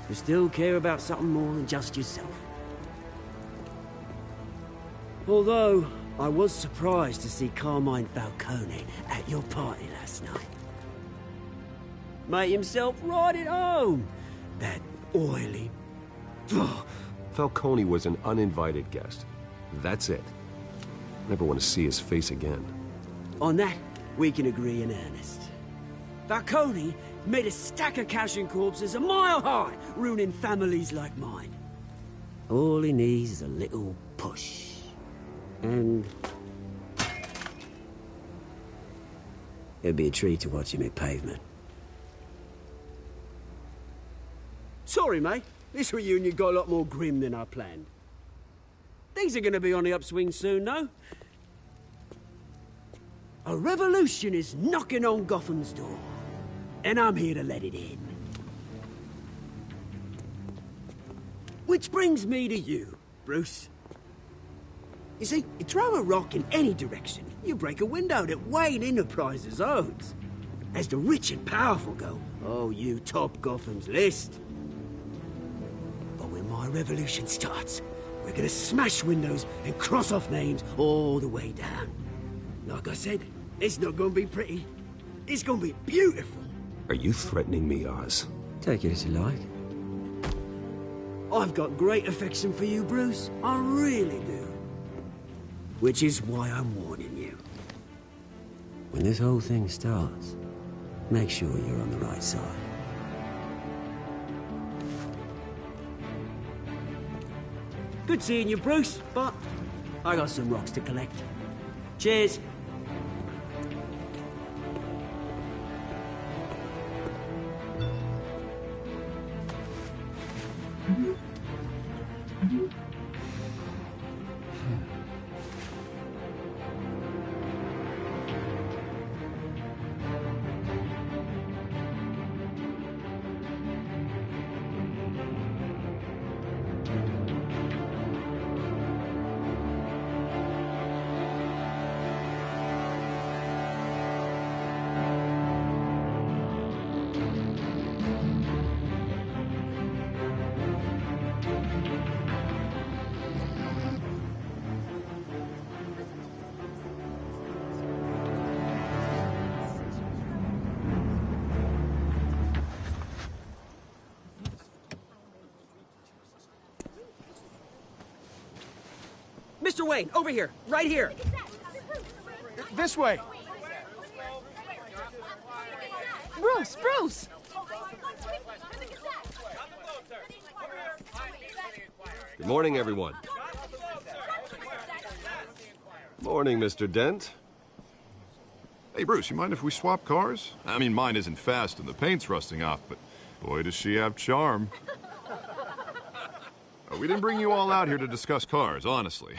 Speaker 18: You still care about something more than just yourself. Although, I was surprised to see Carmine Falcone at your party last night. Made himself right at home. That oily...
Speaker 7: Falcone was an uninvited guest. That's it. Never want to see his face again.
Speaker 18: On that, we can agree in earnest. Falcone made a stack of cash and corpses a mile high, ruining families like mine. All he needs is a little push. And... it'd be a treat to watch him hit pavement. Sorry, mate. This reunion got a lot more grim than I planned. Things are gonna be on the upswing soon, though. A revolution is knocking on Gotham's door. And I'm here to let it in. Which brings me to you, Bruce. You see, you throw a rock in any direction, you break a window that Wayne Enterprises owns. As the rich and powerful go, oh, you top Gotham's list. But when my revolution starts, we're gonna smash windows and cross off names all the way down. Like I said, it's not gonna be pretty. It's gonna be beautiful.
Speaker 7: Are you threatening me, Oz?
Speaker 18: Take it as you like. I've got great affection for you, Bruce. I really do. Which is why I'm warning you. When this whole thing starts, make sure you're on the right side. Good seeing you, Bruce, but I got some rocks to collect. Cheers. Mr. Wayne, over here, right here.
Speaker 4: This way.
Speaker 9: Bruce, Bruce!
Speaker 7: Good morning, everyone. Morning, Mr. Dent.
Speaker 10: Hey, Bruce, you mind if we swap cars? I mean, mine isn't fast and the paint's rusting off, but boy, does she have charm. We didn't bring you all out here to discuss cars, honestly.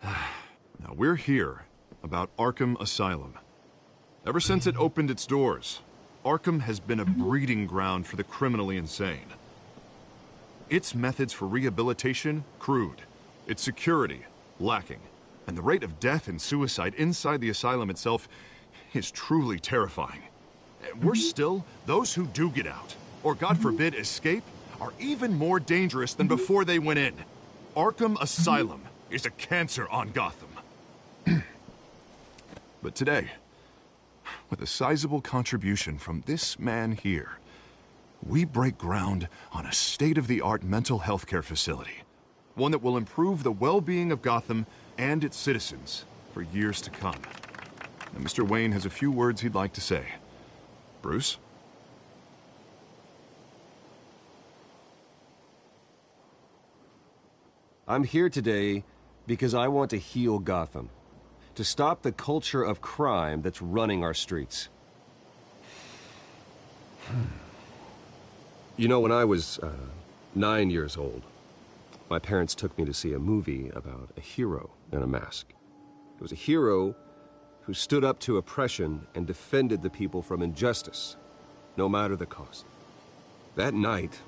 Speaker 10: Now, we're here about Arkham Asylum. Ever since it opened its doors, Arkham has been a breeding ground for the criminally insane. Its methods for rehabilitation, crude. Its security, lacking. And the rate of death and suicide inside the asylum itself is truly terrifying. Worse still, those who do get out, or God forbid, escape, are even more dangerous than before they went in. Arkham Asylum is a cancer on Gotham. But today, with a sizable contribution from this man here, we break ground on a state-of-the-art mental health care facility. One that will improve the well-being of Gotham and its citizens for years to come. Now, Mr. Wayne has a few words he'd like to say. Bruce?
Speaker 7: I'm here today because I want to heal Gotham. To stop the culture of crime that's running our streets. You know, when I was 9 years old, my parents took me to see a movie about a hero in a mask. It was a hero who stood up to oppression and defended the people from injustice, no matter the cost. That night,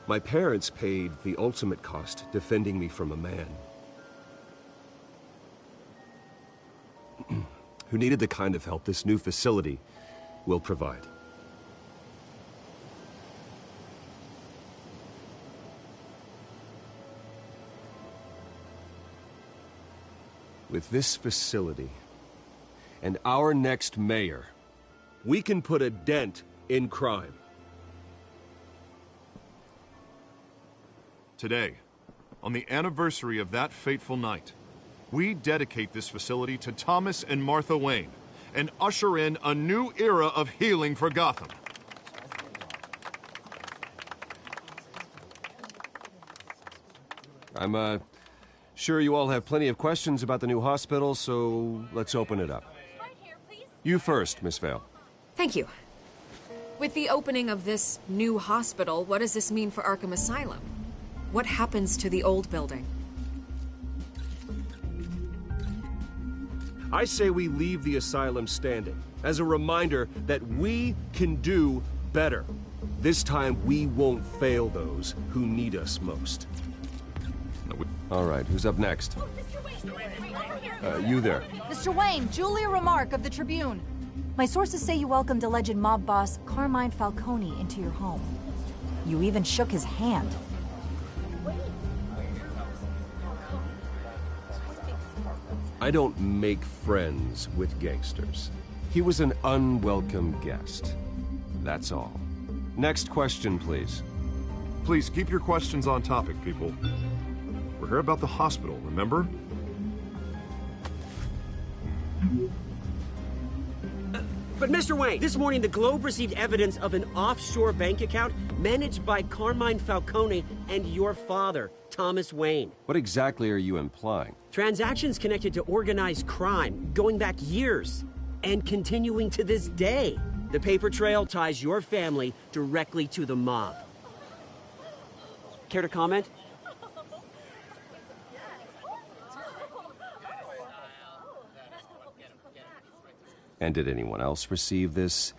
Speaker 7: my parents paid the ultimate cost defending me from a man who needed the kind of help this new facility will provide. With this facility and our next mayor, we can put a dent in crime.
Speaker 10: Today, on the anniversary of that fateful night, we dedicate this facility to Thomas and Martha Wayne and usher in a new era of healing for Gotham.
Speaker 7: I'm sure you all have plenty of questions about the new hospital, so let's open it up. You first, Miss Vale.
Speaker 14: Thank you. With the opening of this new hospital, what does this mean for Arkham Asylum? What happens to the old building?
Speaker 7: I say we leave the asylum standing as a reminder that we can do better. This time we won't fail those who need us most. All right, who's up next? You there.
Speaker 19: Mr. Wayne, Julia Remark of the Tribune. My sources say you welcomed alleged mob boss Carmine Falcone into your home. You even shook his hand.
Speaker 7: I don't make friends with gangsters. He was an unwelcome guest. That's all. Next question, please.
Speaker 10: Please keep your questions on topic, people. We're here about the hospital, remember?
Speaker 18: But Mr. Wayne, this morning the Globe received evidence of an offshore bank account managed by Carmine Falcone and your father, Thomas Wayne.
Speaker 7: What exactly are you implying?
Speaker 18: Transactions connected to organized crime, going back years, and continuing to this day. The paper trail ties your family directly to the mob. Care to comment?
Speaker 7: And did anyone else receive this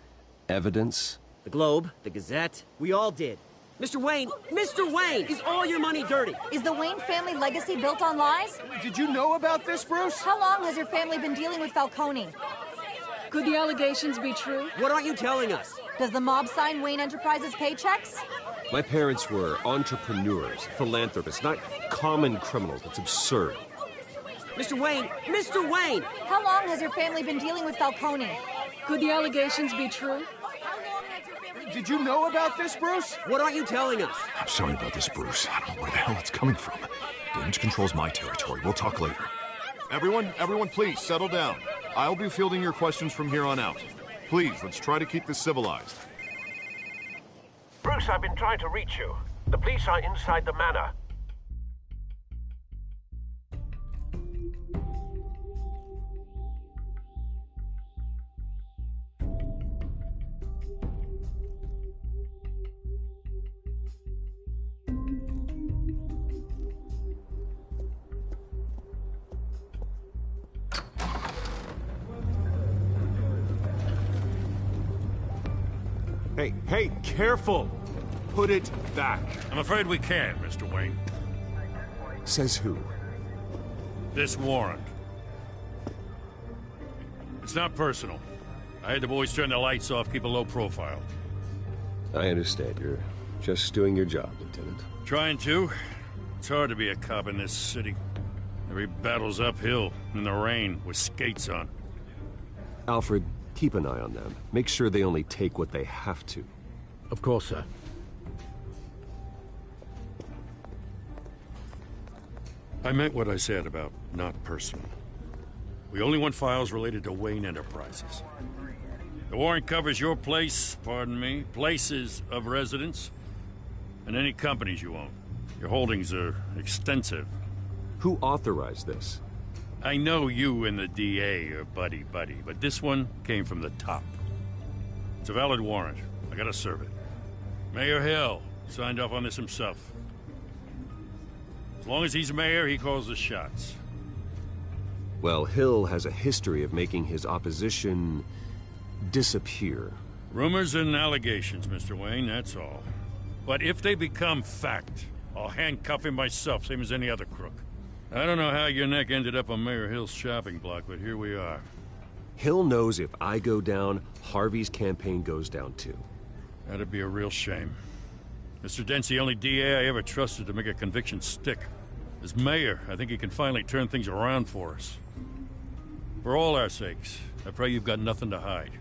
Speaker 7: evidence?
Speaker 18: The Globe, the Gazette, we all did. Mr. Wayne, is all your money dirty?
Speaker 19: Is the Wayne family legacy built on lies?
Speaker 4: Did you know about this, Bruce?
Speaker 19: How long has your family been dealing with Falcone?
Speaker 9: Could the allegations be true?
Speaker 18: What aren't you telling us?
Speaker 19: Does the mob sign Wayne Enterprises paychecks?
Speaker 7: My parents were entrepreneurs, philanthropists, not common criminals. It's absurd.
Speaker 18: Mr. Wayne!
Speaker 19: How long has your family been dealing with Falcone?
Speaker 9: Could the allegations be true?
Speaker 4: Did you know about this, Bruce?
Speaker 18: What aren't you telling us?
Speaker 10: I'm sorry about this, Bruce. I don't know where the hell it's coming from. Damage control's my territory. We'll talk later. Everyone, please, settle down. I'll be fielding your questions from here on out. Please, let's try to keep this civilized.
Speaker 8: Bruce, I've been trying to reach you. The police are inside the manor.
Speaker 2: Hey, careful! Put it back.
Speaker 12: I'm afraid we can't, Mr. Wayne.
Speaker 7: Says who?
Speaker 12: This warrant. It's not personal. I had the boys turn the lights off, keep a low profile.
Speaker 7: I understand. You're just doing your job, Lieutenant.
Speaker 12: Trying to. It's hard to be a cop in this city. Every battle's uphill, in the rain, with skates on.
Speaker 7: Alfred, keep an eye on them. Make sure they only take what they have to.
Speaker 8: Of course, sir.
Speaker 12: I meant what I said about not personal. We only want files related to Wayne Enterprises. The warrant covers your place, pardon me, places of residence, and any companies you own. Your holdings are extensive.
Speaker 7: Who authorized this?
Speaker 12: I know you and the DA are buddy-buddy, but this one came from the top. It's a valid warrant. I gotta serve it. Mayor Hill signed off on this himself. As long as he's mayor, he calls the shots.
Speaker 7: Well, Hill has a history of making his opposition disappear.
Speaker 12: Rumors and allegations, Mr. Wayne, that's all. But if they become fact, I'll handcuff him myself, same as any other crook. I don't know how your neck ended up on Mayor Hill's shopping block, but here we are.
Speaker 7: Hill knows if I go down, Harvey's campaign goes down too.
Speaker 12: That'd be a real shame. Mr. Dent's the only DA I ever trusted to make a conviction stick. As mayor, I think he can finally turn things around for us. For all our sakes, I pray you've got nothing to hide.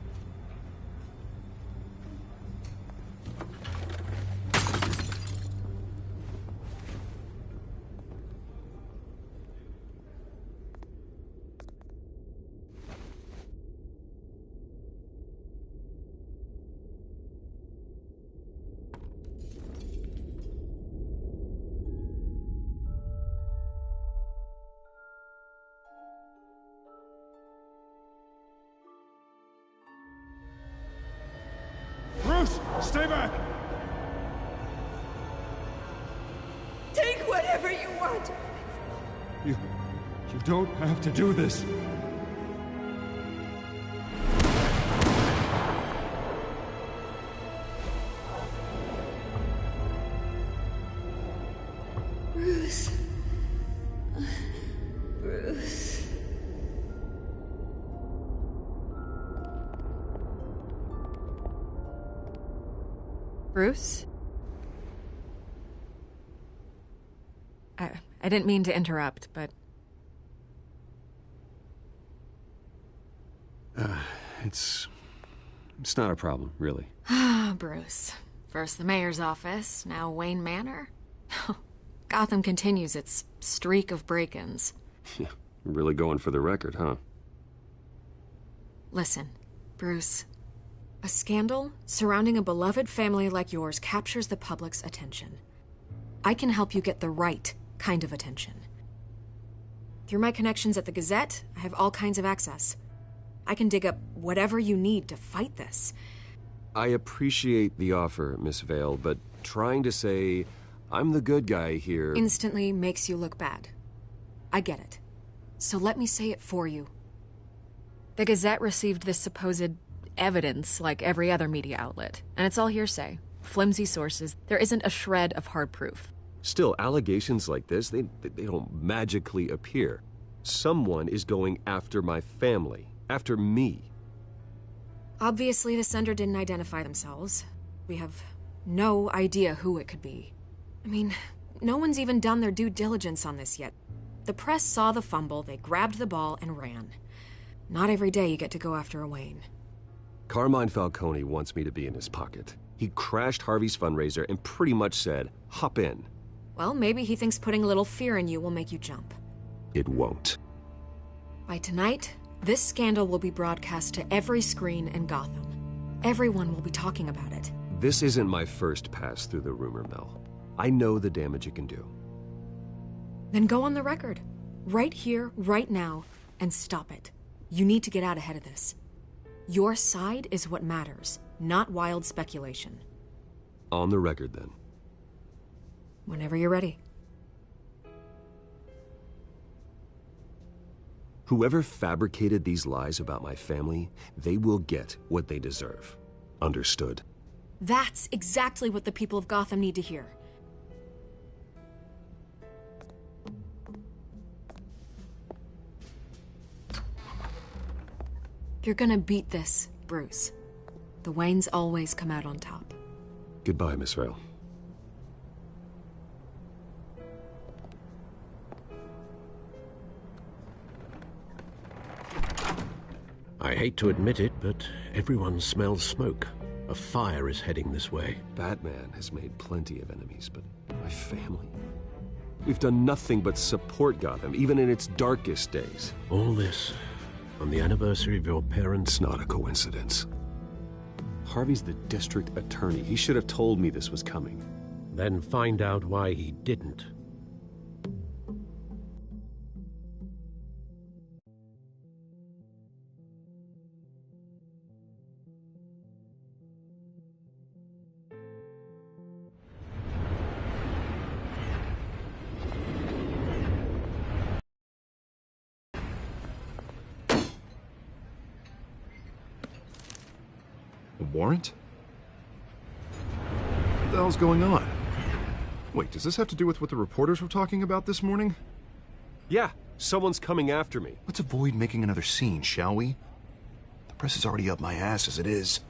Speaker 2: Bruce, stay back!
Speaker 13: Take whatever you want.
Speaker 2: You don't have to do this.
Speaker 13: Bruce.
Speaker 14: Bruce? I didn't mean to interrupt, but...
Speaker 7: It's not a problem, really.
Speaker 14: Ah, Bruce. First the mayor's office, now Wayne Manor. Gotham continues its streak of break-ins.
Speaker 7: Yeah, really going for the record, huh?
Speaker 14: Listen, Bruce. A scandal surrounding a beloved family like yours captures the public's attention. I can help you get the right kind of attention. Through my connections at the Gazette, I have all kinds of access. I can dig up whatever you need to fight this.
Speaker 7: I appreciate the offer, Miss Vale, but trying to say I'm the good guy here...
Speaker 14: instantly makes you look bad. I get it. So let me say it for you. The Gazette received this supposed evidence like every other media outlet, and it's all hearsay. Flimsy sources. There isn't a shred of hard proof.
Speaker 7: Still, allegations like this, they don't magically appear. Someone is going after my family, after me.
Speaker 14: Obviously, the sender didn't identify themselves. We have no idea who it could be. I mean, no one's even done their due diligence on this yet. The press saw the fumble, they grabbed the ball and ran. Not every day you get to go after a Wayne.
Speaker 7: Carmine Falcone wants me to be in his pocket. He crashed Harvey's fundraiser and pretty much said, hop in.
Speaker 14: Well, maybe he thinks putting a little fear in you will make you jump.
Speaker 7: It won't.
Speaker 14: By tonight, this scandal will be broadcast to every screen in Gotham. Everyone will be talking about it.
Speaker 7: This isn't my first pass through the rumor mill. I know the damage it can do.
Speaker 14: Then go on the record. Right here, right now, and stop it. You need to get out ahead of this. Your side is what matters, not wild speculation.
Speaker 7: On the record, then.
Speaker 14: Whenever you're ready.
Speaker 7: Whoever fabricated these lies about my family, they will get what they deserve. Understood?
Speaker 14: That's exactly what the people of Gotham need to hear. You're gonna beat this, Bruce. The Waynes always come out on top.
Speaker 7: Goodbye, Miss Vale.
Speaker 8: I hate to admit it, but everyone smells smoke. A fire is heading this way.
Speaker 7: Batman has made plenty of enemies, but my family? We've done nothing but support Gotham, even in its darkest days.
Speaker 8: All this on the anniversary of your parents'...
Speaker 7: It's not a coincidence. Harvey's the district attorney. He should have told me this was coming.
Speaker 8: Then find out why he didn't.
Speaker 10: Warrant? What the hell's going on? Wait, does this have to do with what the reporters were talking about this morning?
Speaker 7: Yeah, someone's coming after me.
Speaker 10: Let's avoid making another scene, shall we? The press is already up my ass as it is.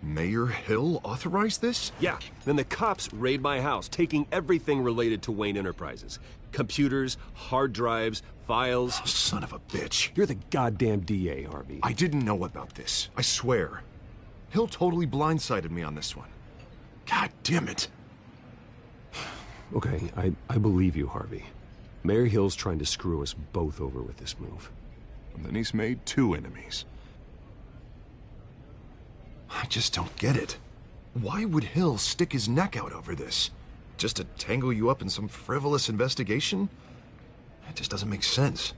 Speaker 10: Mayor Hill authorized this?
Speaker 7: Yeah, then the cops raid my house, taking everything related to Wayne Enterprises. Computers, hard drives, files.
Speaker 10: Oh, son of a bitch.
Speaker 7: You're the goddamn DA, Harvey.
Speaker 10: I didn't know about this. I swear. Hill totally blindsided me on this one. God damn it.
Speaker 7: Okay, I believe you, Harvey. Mayor Hill's trying to screw us both over with this move.
Speaker 10: And then he's made two enemies. I just don't get it. Why would Hill stick his neck out over this? Just to tangle you up in some frivolous investigation? It just doesn't make sense.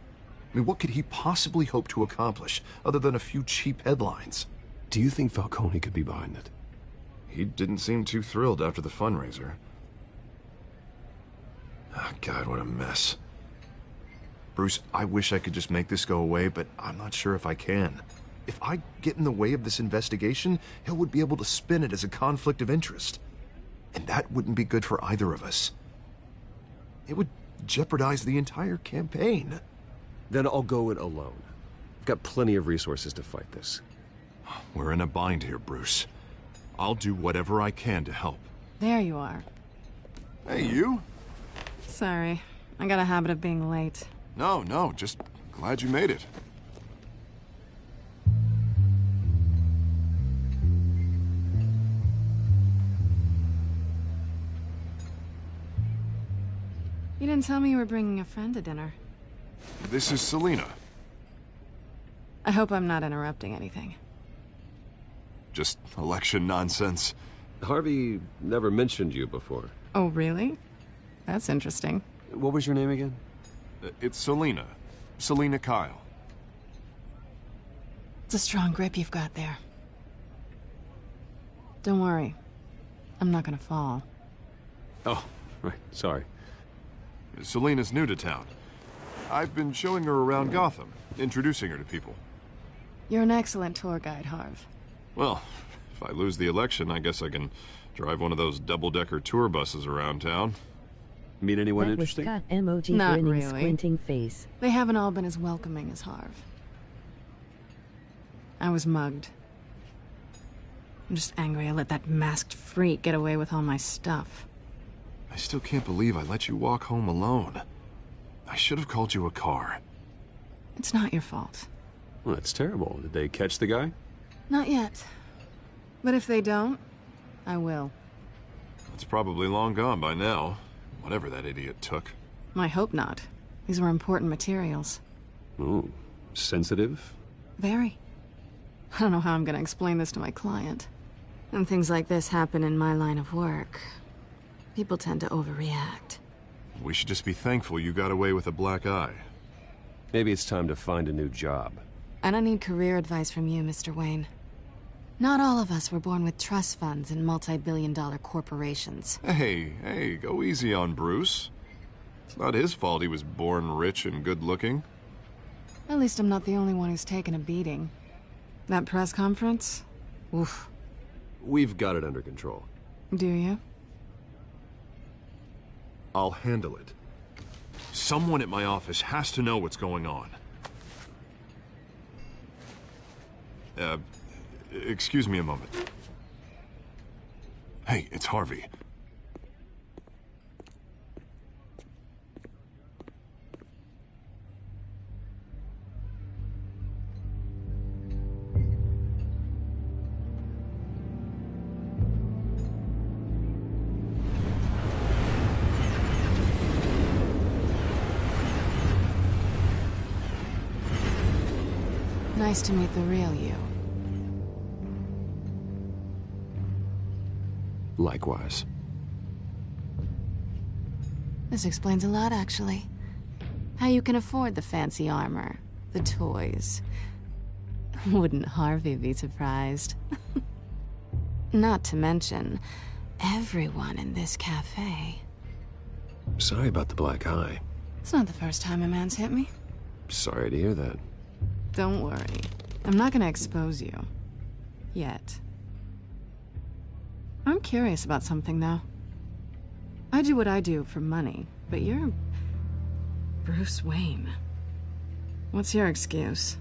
Speaker 10: I mean, what could he possibly hope to accomplish other than a few cheap headlines?
Speaker 7: Do you think Falcone could be behind it?
Speaker 10: He didn't seem too thrilled after the fundraiser. Oh, God, what a mess. Bruce, I wish I could just make this go away, but I'm not sure if I can. If I get in the way of this investigation, Hill would be able to spin it as a conflict of interest. And that wouldn't be good for either of us. It would jeopardize the entire campaign.
Speaker 7: Then I'll go it alone. I've got plenty of resources to fight this.
Speaker 10: We're in a bind here, Bruce. I'll do whatever I can to help.
Speaker 9: There you are.
Speaker 10: Hey, you?
Speaker 9: Sorry. I got a habit of being late.
Speaker 10: No, just glad you made it.
Speaker 9: You didn't tell me you were bringing a friend to dinner.
Speaker 10: This is Selina.
Speaker 9: I hope I'm not interrupting anything.
Speaker 10: Just election nonsense.
Speaker 7: Harvey never mentioned you before.
Speaker 9: Oh, really? That's interesting.
Speaker 7: What was your name again?
Speaker 10: It's Selina. Selina Kyle.
Speaker 9: It's a strong grip you've got there. Don't worry. I'm not gonna fall.
Speaker 7: Oh, right. Sorry.
Speaker 10: Selina's new to town. I've been showing her around Gotham, introducing her to people.
Speaker 9: You're an excellent tour guide, Harv.
Speaker 10: Well, if I lose the election, I guess I can drive one of those double-decker tour buses around town.
Speaker 7: Meet anyone
Speaker 1: That
Speaker 7: interesting?
Speaker 1: was cut emoji
Speaker 9: Not
Speaker 1: grinning,
Speaker 9: really.
Speaker 1: squinting face.
Speaker 9: They haven't all been as welcoming as Harv. I was mugged. I'm just angry I let that masked freak get away with all my stuff.
Speaker 10: I still can't believe I let you walk home alone. I should have called you a car.
Speaker 9: It's not your fault.
Speaker 7: Well, that's terrible. Did they catch the guy?
Speaker 9: Not yet. But if they don't, I will.
Speaker 10: It's probably long gone by now. Whatever that idiot took.
Speaker 9: I hope not. These were important materials.
Speaker 7: Ooh, sensitive?
Speaker 9: Very. I don't know how I'm gonna explain this to my client. And things like this happen in my line of work. People tend to overreact.
Speaker 10: We should just be thankful you got away with a black eye.
Speaker 7: Maybe it's time to find a new job.
Speaker 9: I don't need career advice from you, Mr. Wayne. Not all of us were born with trust funds and multi-billion-dollar corporations.
Speaker 10: Hey, go easy on Bruce. It's not his fault he was born rich and good-looking.
Speaker 9: At least I'm not the only one who's taken a beating. That press conference? Oof.
Speaker 7: We've got it under control.
Speaker 9: Do you?
Speaker 10: I'll handle it. Someone at my office has to know what's going on. Excuse me a moment. Hey, it's Harvey.
Speaker 9: Nice to meet the real you.
Speaker 7: Likewise.
Speaker 9: This explains a lot, actually. How you can afford the fancy armor, the toys. Wouldn't Harvey be surprised? Not to mention, everyone in this cafe.
Speaker 7: Sorry about the black eye.
Speaker 9: It's not the first time a man's hit me.
Speaker 7: Sorry to hear that.
Speaker 9: Don't worry. I'm not gonna expose you. Yet. I'm curious about something, though. I do what I do for money, but you're... Bruce Wayne. What's your excuse?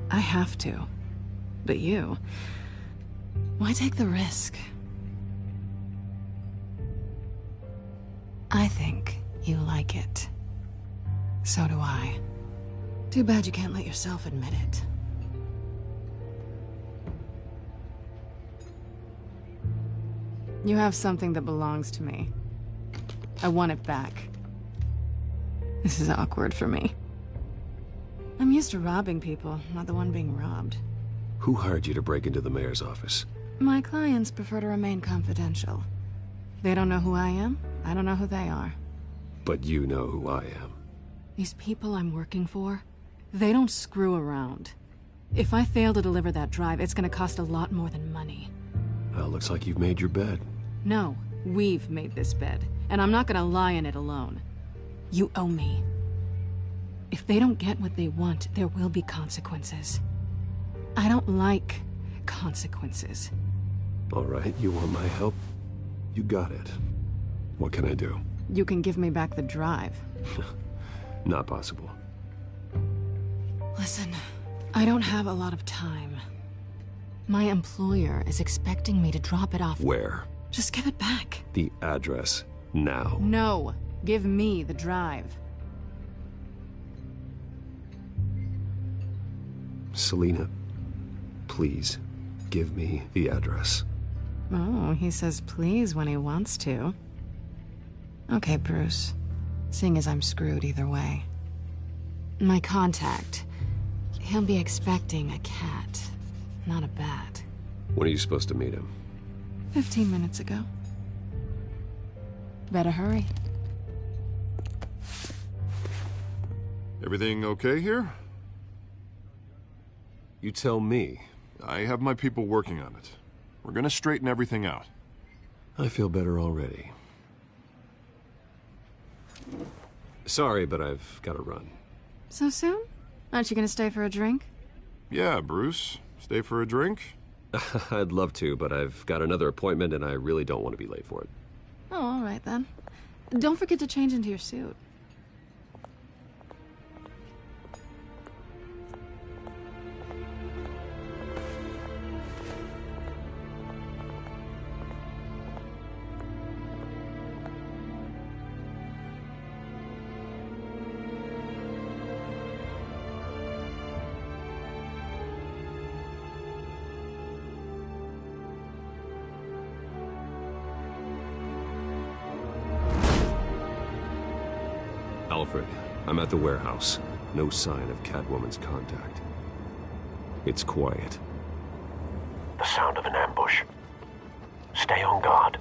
Speaker 9: I have to. But you... Why take the risk? I think you like it. So do I. Too bad you can't let yourself admit it. You have something that belongs to me. I want it back. This is awkward for me. I'm used to robbing people, not the one being robbed.
Speaker 7: Who hired you to break into the mayor's office?
Speaker 9: My clients prefer to remain confidential. They don't know who I am, I don't know who they are.
Speaker 7: But you know who I am.
Speaker 9: These people I'm working for, they don't screw around. If I fail to deliver that drive, it's gonna cost a lot more than money.
Speaker 7: Well, looks like you've made your bed.
Speaker 9: No, we've made this bed, and I'm not gonna lie in it alone. You owe me. If they don't get what they want, there will be consequences. I don't like consequences.
Speaker 7: All right, you want my help? You got it. What can I do?
Speaker 9: You can give me back the drive.
Speaker 7: Not possible.
Speaker 9: Listen, I don't have a lot of time. My employer is expecting me to drop it off.
Speaker 7: Where?
Speaker 9: Just give it back.
Speaker 7: The address, now.
Speaker 9: No. Give me the drive.
Speaker 7: Selina, please, give me the address.
Speaker 9: Oh, he says please when he wants to. Okay, Bruce. Seeing as I'm screwed either way. My contact. He'll be expecting a cat, not a bat.
Speaker 7: When are you supposed to meet him?
Speaker 9: 15 minutes ago. Better hurry.
Speaker 10: Everything okay here?
Speaker 7: You tell me.
Speaker 10: I have my people working on it. We're gonna straighten everything out.
Speaker 7: I feel better already. Sorry, but I've got to run.
Speaker 9: So soon? Aren't you gonna stay for a drink?
Speaker 10: Yeah, Bruce. Stay for a drink?
Speaker 7: I'd love to, but I've got another appointment and I really don't want to be late for it.
Speaker 9: Oh, all right then. Don't forget to change into your suit.
Speaker 7: Alfred, I'm at the warehouse. No sign of Catwoman's contact. It's quiet.
Speaker 8: The sound of an ambush. Stay on guard.